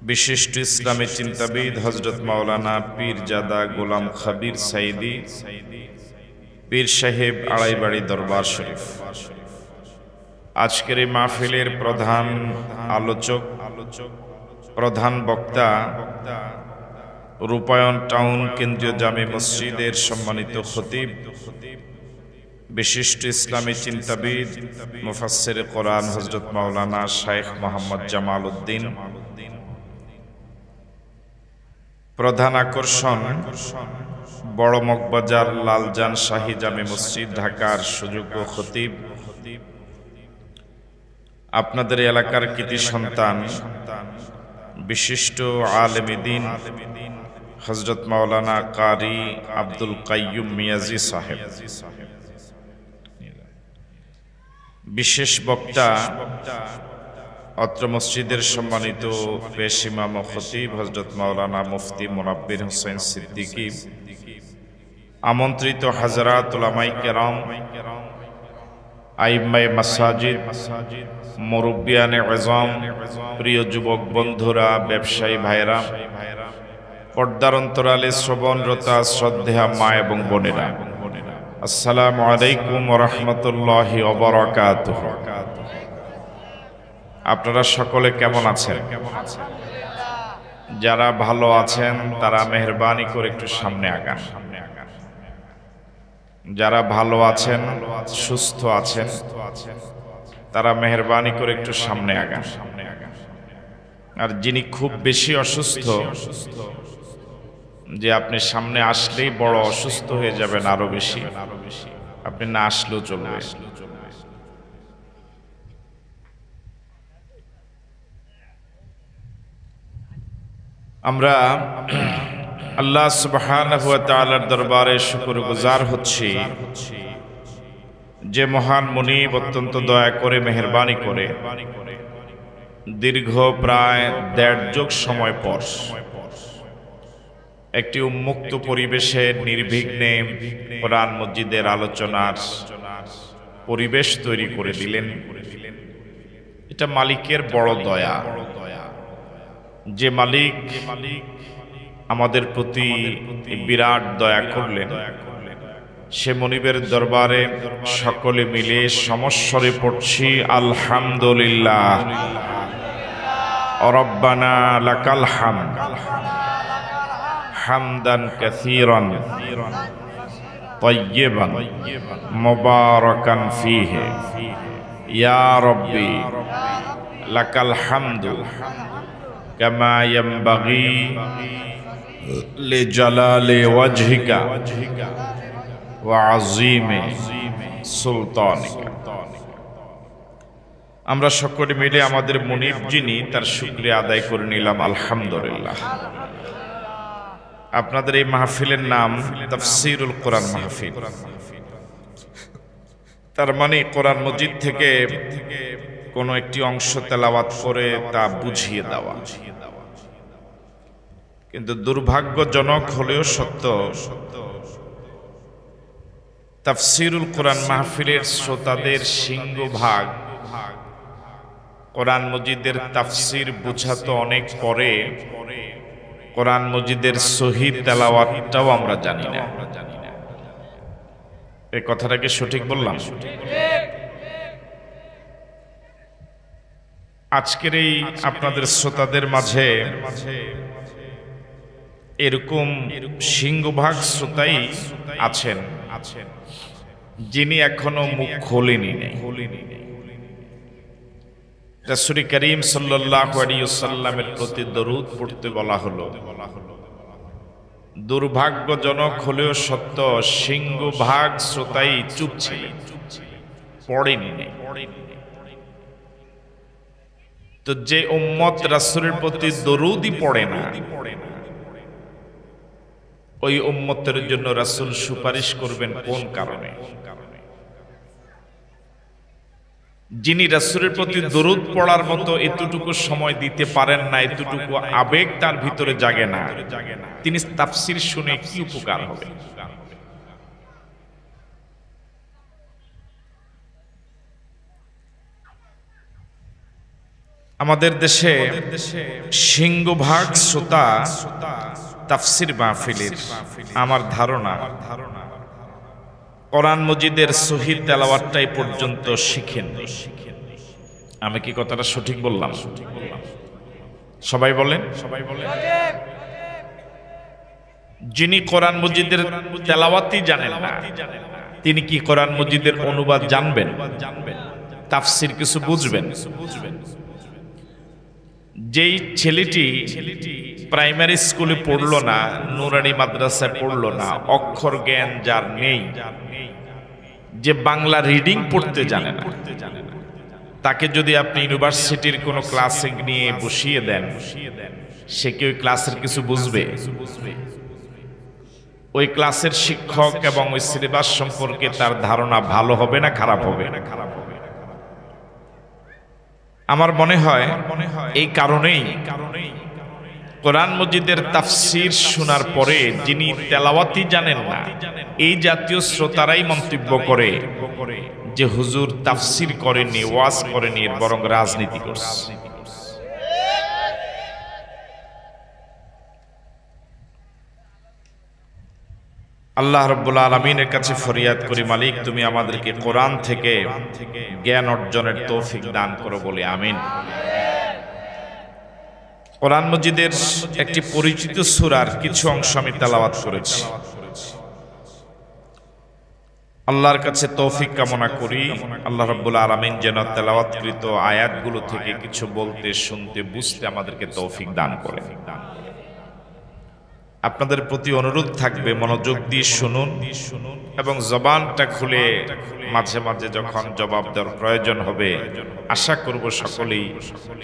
বিশিষ্ট ইসলামী চিন্তাবিদ হযরত মাওলানা পীরজাদা গোলাম খাবির সাইদি পীর সাহেব আড়াইবাড়ি দরবার শরীফ। আজকের এই মাহফিলের প্রধান আলোচক প্রধান বক্তা রূপায়ণ টাউন কেন্দ্রীয় জামে মসজিদের সম্মানিত খতিব বিশিষ্ট ইসলামী চিন্তাবিদ মুফাসসির কোরআন হযরত মাওলানা শাইখ মোহাম্মদ জামাল উদ্দিন। প্রধান আকর্ষণ বড় মগবাজার লালজান শাহী জামে মসজিদ ঢাকার সুযোগ্য খতিব, আপনাদের এলাকার কৃতি সন্তান বিশিষ্ট আলেমে দ্বীন হযরত মাওলানা কারি আব্দুল কাইয়ুম মিয়াজি সাহেব, বিশেষ বক্তা অত্র মসজিদের সম্মানিত পেশ ইমাম ও খতিব হযরত মাওলানা মুফতি মুনাব্বির হোসেন সিদ্দিকী, আমন্ত্রিত হাজরাত উলামায়ে কেরাম, আইম্মায়ে মাসাজিদ, মুরব্বিয়ানে ইজম, প্রিয় যুবক বন্ধুরা, ব্যবসায়ী ভাইরা, পর্দার অন্তরালে শ্রবণরতা শ্রদ্ধেয়া মা এবং বোনেরা, আসসালামু আলাইকুম ওয়া রাহমাতুল্লাহি ওয়া বারাকাতুহু। আপনারা সকলে কেমন আছেন? যারা ভালো আছেন তারা মেহেরবানি করে একটু সামনে আগান। যারা ভালো আছেন সুস্থ আছেন তারা মেহেরবানি করে একটু সামনে আগান। আর যিনি খুব বেশি অসুস্থ, যে আপনি সামনে আসলেই বড় অসুস্থ হয়ে যাবেন আরো বেশি, আপনি না আসলেও চলবে। আমরা আল্লাহ সুবহানাহু ওয়া তাআলার দরবারে শুকরগুজার হচ্ছি যে মহান মুনিব অত্যন্ত দয়া করে মেহেরবানি করে দীর্ঘ প্রায় ১.৫ যুগ সময় পর একটি উন্মুক্ত পরিবেশে নির্বিঘ্নে কোরআন মসজিদের আলোচনার পরিবেশ তৈরি করে দিলেন। এটা মালিকের বড় দয়া। যে মালিক আমাদের প্রতি বিরাট দয়া করলেন, সে মনিবের দরবারে সকলে মিলে সমস্বরে পড়ছি আলহামদুলিল্লাহ, রব্বানা লাকাল হামদ হামদান কাসীরান তাইয়্যিবান মুবারাকান ফীহি ইয়া রাব্বি লাকাল হামদু কামা ইয়ানবাগি লিজালালি ওয়াজহিকা ওয়া আযীমি সুলতানিকা। আমরা সকলে মিলে আমাদের মুনিব যিনি, তার শুকরিয়া আদায় করে নিলাম আলহামদুলিল্লাহ। আপনাদের এই মাহফিলের নাম তাফসীরুল কোরআন মাহফিল। তার মানে কোরআন মজিদ থেকে কোন একটি অংশ তেলাওয়াত করে তা বুঝিয়ে দেওয়া। কিন্তু দুর্ভাগ্যজনক হলেও সত্য, তাফসীরুল কোরআন মাহফিলের শ্রোতাদের সিংহভাগ কোরআন মজিদের তাফসির বোঝা তো অনেক পরে, কোরআন মজিদের সহি তেলাওয়াতটাও আমরা জানি না। এই কথাটাকে সঠিক বললাম? আজকের এই আপনাদের শ্রোতাদের মাঝে এরকম সিংহভাগ শ্রোতাই আছেন যিনি এখনো মুখ খোলেনি। রাসূল করিম সাল্লাল্লাহু আলাইহি ওয়াসাল্লামের প্রতি দরুদ পড়তে বলা হলো। দুর্ভাগ্যজনক হলেও সত্য, সিংহভাগ শ্রোতাই চুপ ছিলেন, পড়েনি। তো যে উম্মত রাসূলের প্রতি দরুদই পড়ে না, ওই উম্মতের জন্য রাসূল সুপারিশ করবেন কোন কারণে? যিনি রাসূলের প্রতি দরুদ পড়ার মতো এতটুকু সময় দিতে পারেন না, এতটুকু আবেগ তার ভিতরে জাগে না, তিনি তাফসীর শুনে কি উপকার হবে? আমাদের দেশে সিংহভাগ শ্রোতা তাফসীর মাহফিলের আমার ধারণা কোরআন মজিদের সহিহ তেলাওয়াতটাই পর্যন্ত শিখেননি। আমি কি কথাটা সঠিক বললাম? সবাই বলেন। যিনি কোরআন মজিদের তেলাওয়াতই জানেন না, তিনি কি কোরআন মজিদের অনুবাদ জানবেন? তাফসীর কিছু বুঝবেন? যেই ছেলেটি প্রাইমারি স্কুলে পড়লো না, নুরানি মাদ্রাসায় পড়লো না, অক্ষর জ্ঞান যার নেই, যে বাংলা রিডিং পড়তে জানে না, তাকে যদি আপনি ইউনিভার্সিটির কোনো ক্লাসে নিয়ে বসিয়ে দেন, সে কি ওই ক্লাসের কিছু বুঝবে? ওই ক্লাসের শিক্ষক এবং ওই সিলেবাস সম্পর্কে তার ধারণা ভালো হবে না খারাপ হবে? আমার মনে হয় এই কারণেই কোরআন মজিদের তাফসীর শোনার পরে যিনি তেলাওয়াতই জানেন না, এই জাতীয় শ্রোতারাই মন্তব্য করে যে হুজুর তাফসীর করেননি, ওয়াজ করেনি, এর বরং রাজনীতি করছে। আল্লাহ রাব্বুল আলামিনের কাছে ফরিয়াদ করি, মালিক তুমি আমাদেরকে কোরআন থেকে জ্ঞান অর্জনের তৌফিক দান করো বলে আমিন। কোরআন মজিদের একটি পরিচিত সূরার কিছু অংশ আমি তেলাওয়াত করেছি। আল্লাহর কাছে তৌফিক কামনা করি, আল্লাহ রাব্বুল আলামিন যেন তেলাওয়াতকৃত আয়াতগুলো থেকে কিছু বলতে, শুনতে, বুঝতে আমাদেরকে তৌফিক দান করে। আপনাদের প্রতি অনুরোধ থাকবে মনোযোগ দিয়ে শুনুন এবং জবানটা খুলে মাঝে মাঝে যখন জবাব দেওয়ার প্রয়োজন হবে, আশা করব সকলেই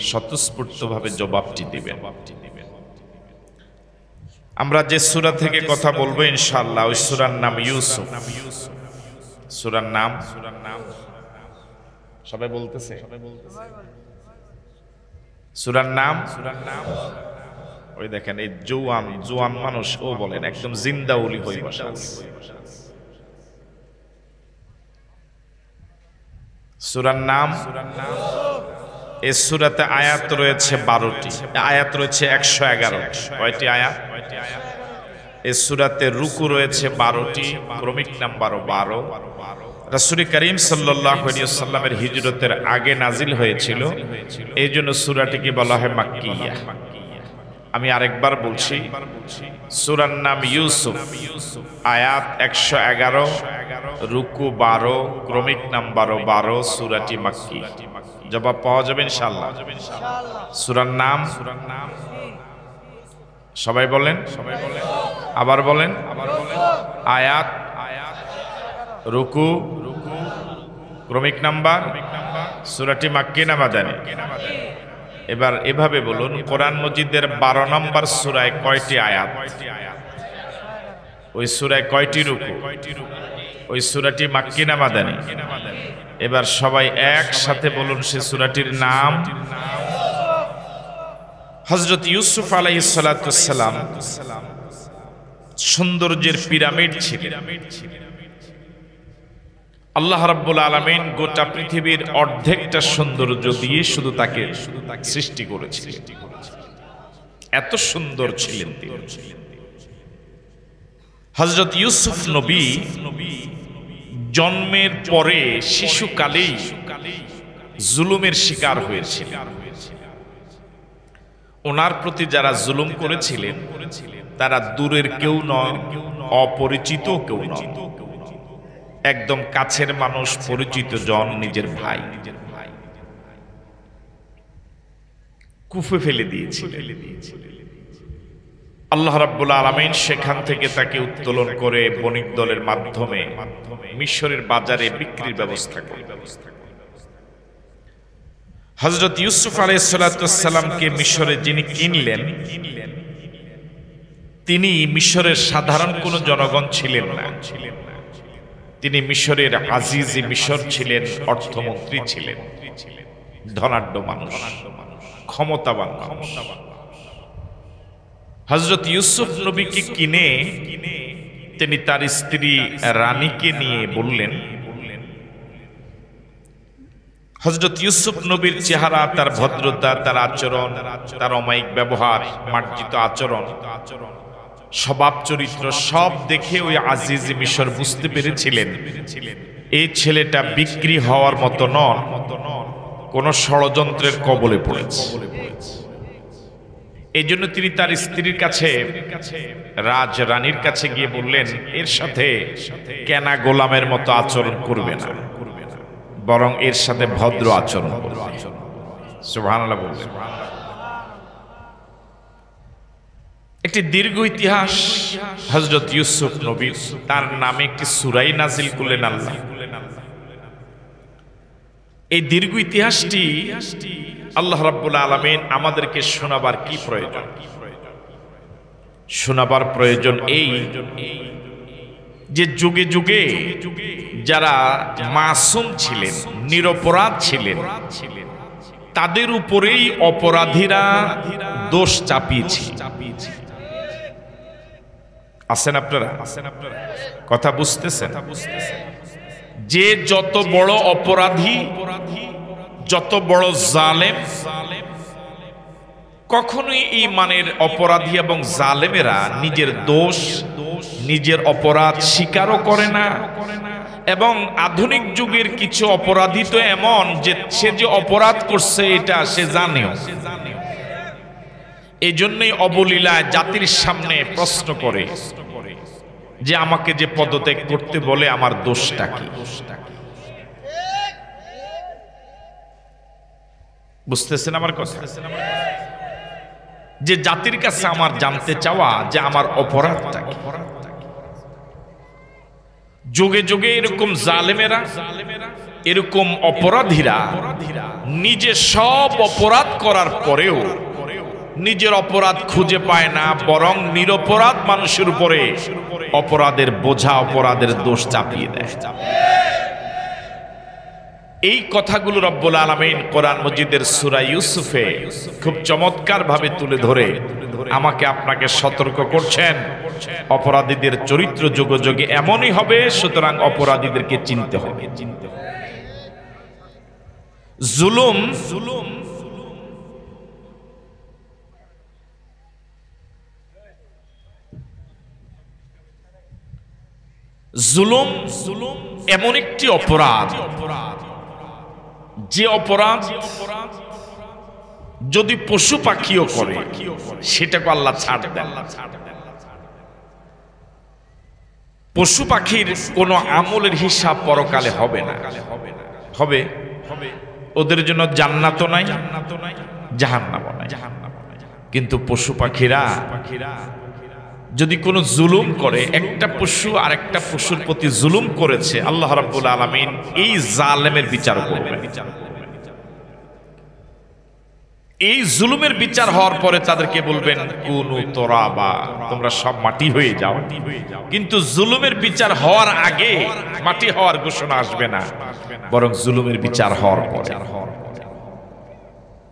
স্বতঃস্ফূর্তভাবে জবাবটি দিবেন। আমরা যে সূরা থেকে কথা বলবো ইনশাআল্লাহ, ওই সূরার নাম ইউসুফ। সূরার নাম সবাই বলতেছে? সূরার নাম ওই দেখেন, এই জোয়ান মানুষ ও বলেন একদম জিন্দা ওলি হয়ে বসা আছে। সূরার নাম, এই সূরাতে আয়াত রয়েছে 12টি, আয়াত রয়েছে 111। কয়টি আয়াত? এই সূরাতে রুকু রয়েছে 12টি, ক্রমিক নাম্বার 12। রাসূল করিম সাল্লাল্লাহু আলাইহি ওয়াসাল্লামের হিজরতের আগে নাজিল হয়েছিল, এই জন্য সূরাটিকে বলা হয় মাক্কিয়া। আমি আরেকবার বলছি, সূরার নাম ইউসুফ, আয়াত 111, রুকু 12, ক্রমিক নাম্বার 12, সূরাটি মাক্কি। জবাব পাওয়া যাবে ইনশাআল্লাহ। সূরার নাম সবাই বলেন, আবার বলেন। আয়াত, রুকু, ক্রমিক নাম্বার, সূরাটি মাক্কি না মাদানী? এবার এভাবে বলুন, কোরআন মজিদের 12 নম্বর সূরায় কয়টি আয়াত? ওই সূরায় কয়টি রুকু? ওই সূরাটি মাক্কি না মাদানী? এবার সবাই একসাথে বলুন সে সূরাটির নাম। হযরত ইউসুফ আলাইহিস সালাতু সালাম সৌন্দর্যের পিরামিড ছিলেন। আল্লাহ রাব্বুল আলামিন গোটা পৃথিবীর অর্ধেকটা সৌন্দর্য দিয়ে শুধু তাকে সৃষ্টি করেছিলেন। এত সুন্দর ছিলেন তিনি। হযরত ইউসুফ নবী জন্মের পরে শিশুকালেই জুলুমের শিকার হয়েছিলেন। ওনার প্রতি যারা জুলুম করেছিলেন তারা দূরের কেউ নয়, অপরিচিত কেউ নয়, একদম কাছের মানুষ, পরিচিত জন, নিজের ভাই। কুফে ফেলে দিয়েছিলেন। আল্লাহ রাব্বুল আলামিন সেখান থেকে তাকে উত্তোলন করে বণিক দলের মাধ্যমে মিশরের বাজারে বিক্রির ব্যবস্থা করে। হযরত ইউসুফ আলাইহিস সালামকে মিশরে যিনি কিনলেন, তিনি মিশরের সাধারণ কোনো জনগণ ছিলেন না। তিনি মিশরের আজিজে মিশর ছিলেন, অর্থমন্ত্রী ছিলেন, ধনাঢ্য মানুষ, ক্ষমতাবান মানুষ। হযরত ইউসুফ নবীকে কিনে তিনি তার স্ত্রী রানীকে নিয়ে বললেন, হযরত ইউসুফ নবীর চেহারা, তার ভদ্রতা, তার আচরণ, তার অমায়িক ব্যবহার, মার্জিত আচরণ, স্বভাব চরিত্র সব দেখে ওই আজিজ মিশর বুঝতে পেরেছিলেন এই ছেলেটা বিক্রি হওয়ার মতো নন, কোন ষড়যন্ত্রের কবলে পড়েছে। এই জন্য তিনি তার স্ত্রীর কাছে, রাজ রানীর কাছে গিয়ে বললেন, এর সাথে কেনা গোলামের মতো আচরণ করবে না, বরং এর সাথে ভদ্র আচরণ করবে। সুবহানাল্লাহ বললেন। একটি দীর্ঘ ইতিহাস হযরত ইউসুফ নবী, তার নামে একটি সূরাই নাজিল করলেন আল্লাহ। এই দীর্ঘ ইতিহাসটি আল্লাহ রাব্বুল আলামিন আমাদেরকে শোনাবার কি প্রয়োজন? শোনাবার প্রয়োজন এই যে যুগে যুগে যারা মাসুম ছিলেন, নিরপরাধ ছিলেন, তাদের উপরেই অপরাধীরা দোষ চাপিয়েছে। আছেন আপনারা? কথা বুঝতেছেন? যে যত বড় অপরাধী, যত বড় জালেম, কখনোই এই মানের অপরাধী এবং জালেমেরা নিজের দোষ, নিজের অপরাধ স্বীকারও করে না। এবং আধুনিক যুগের কিছু অপরাধী তো এমন যে সে যে অপরাধ করছে এটা সে জানেও। এই জন্যই অবলীলায় জাতির সামনে প্রশ্ন করে যে আমাকে যে পদত্যাগ করতে বলে আমার দোষটা কি? বুঝতেছেন আমার কথা? যে জাতির কাছে আমার জানতে চাওয়া যে আমার অপরাধটা কি। যুগে যুগে এরকম জালেমেরা, এরকম অপরাধীরা নিজে সব অপরাধ করার পরেও নিজের অপরাধ খুঁজে পায় না, বরং নিরপরাধ মানুষের উপরে অপরাধের বোঝা, অপরাধের দোষ চাপিয়ে দেয়। এই কথাগুলো রব্বুল আলামিন কোরআন মজিদের সূরা ইউসুফে খুব চমৎকার ভাবে তুলে ধরে আমাকে আপনাকে সতর্ক করছেন, অপরাধীদের চরিত্র যুগে যুগে এমনই হবে, সুতরাং অপরাধীদেরকে চিনতে হবে। জুলুম জুলুম এমন একটি অপরাধ, যে অপরাধ যদি পশু পাখিও করে সেটাকে আল্লাহ ছাড় দেন। পশু পাখির কোন আমলের হিসাব পরকালে হবে না। হবে ওদের জন্য জান্নাতও নাই, জাহান্নামও নাই। কিন্তু পশু পাখিরা যদি কোনো জুলুম করে, একটা পশু আর একটা পশুর প্রতি জুলুম করেছে, আল্লাহ রাব্বুল আলামিন এই জালেমের বিচার করবেন। এই জুলুমের বিচার হওয়ার পরে তাদেরকে বলবেন কুনু তুরাবা, তোমরা সব মাটি হয়ে যাও। কিন্তু জুলুমের বিচার হওয়ার আগে মাটি হওয়ার ঘোষণা আসবে না, বরং জুলুমের বিচার হওয়ার পরে।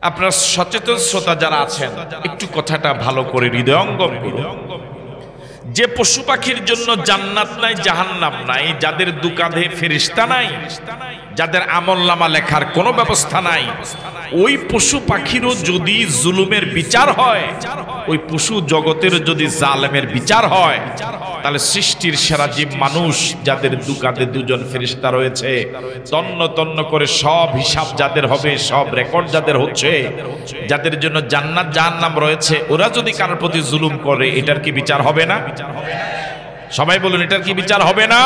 আপনারা সচেতন শ্রোতা যারা আছেন, একটু কথাটা ভালো করে হৃদয়ঙ্গম করুন যে পশু পাখির জন্য জান্নাত নাই জাহান্নাম নাই, যাদের দুকাঁধে ফেরেশতা নাই, যাদের আমলনামা লেখার কোনো ব্যবস্থা নাই, ওই পশু পাখিরও যদি জুলুমের বিচার হয়, ওই পশু জগতের যদি জালেমের বিচার হয়, তাহলে সৃষ্টির সেরা জীব মানুষ যাদের দুকাঁধে দুজন ফেরেশতা রয়েছে, তন্ন তন্ন করে সব হিসাব যাদের হবে, সব রেকর্ড যাদের হচ্ছে, যাদের জন্য জান্নাত জাহান্নাম রয়েছে, ওরা যদি কারোর প্রতি জুলুম করে, এটার কি বিচার হবে না? সবাই বলুন, এটার কি বিচার হবে না?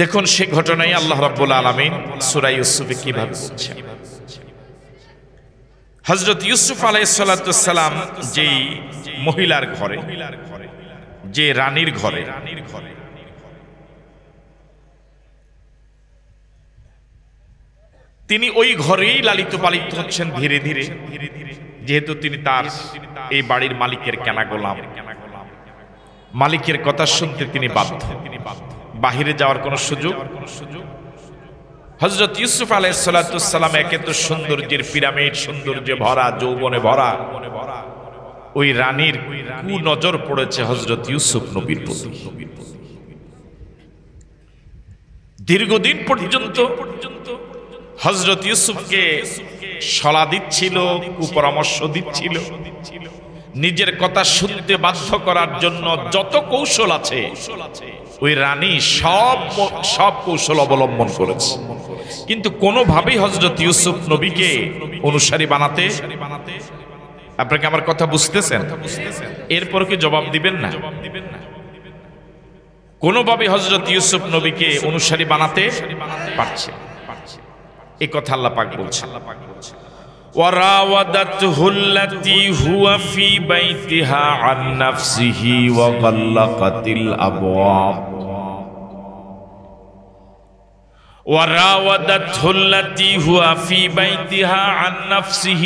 দেখুন সেই ঘটনাই আল্লাহ রাব্বুল আলামিন সূরা ইউসুফে কিভাবে বলছেন। হযরত ইউসুফ আলাইহিস সালাতু ওয়াস সালাম যেই মহিলার ঘরে, যে রানীর ঘরে, তিনি ওই ঘরেই লালিত পালিত হচ্ছেন ধীরে ধীরে, যেহেতু তিনি তার এই বাড়ির মালিকের কেনা গোলাম, মালিকের কথা শুনতে তিনি বাধ্য, বাহিরে যাওয়ার কোনো সুযোগ। হযরত ইউসুফ আলাইহিস সালাতু ওয়াস সালাম একে তো সৌন্দর্যের পিরামিড, সৌন্দর্যে ভরা, যৌবনে ভরা, ওই রানীর কুনজর পড়েছে হযরত ইউসুফ নবীর প্রতি। দীর্ঘদিন পর্যন্ত হযরত ইউসুফকে সলা দিচ্ছিল, কুপরামর্শ দিচ্ছিল, নিজের কথা শুনতে বাধ্য করার জন্য যত কৌশল আছে ওই রানী সব কৌশল অবলম্বন করেছে, কিন্তু কোনোভাবেই হযরত ইউসুফ নবীকে অনুসারী বানাতে, আপনাকে আমার কথা বুঝতেছেন? এরপর কি জবাব দিবেন না? কোনোভাবে হযরত ইউসুফ নবীকে অনুসারী বানাতে পারছে, এই কথা আল্লাহ পাক বলছেন। وراودته التي هو في بيتها عن نفسه وغلقت الأبواب وراودته التي هو في بيتها عن نفسه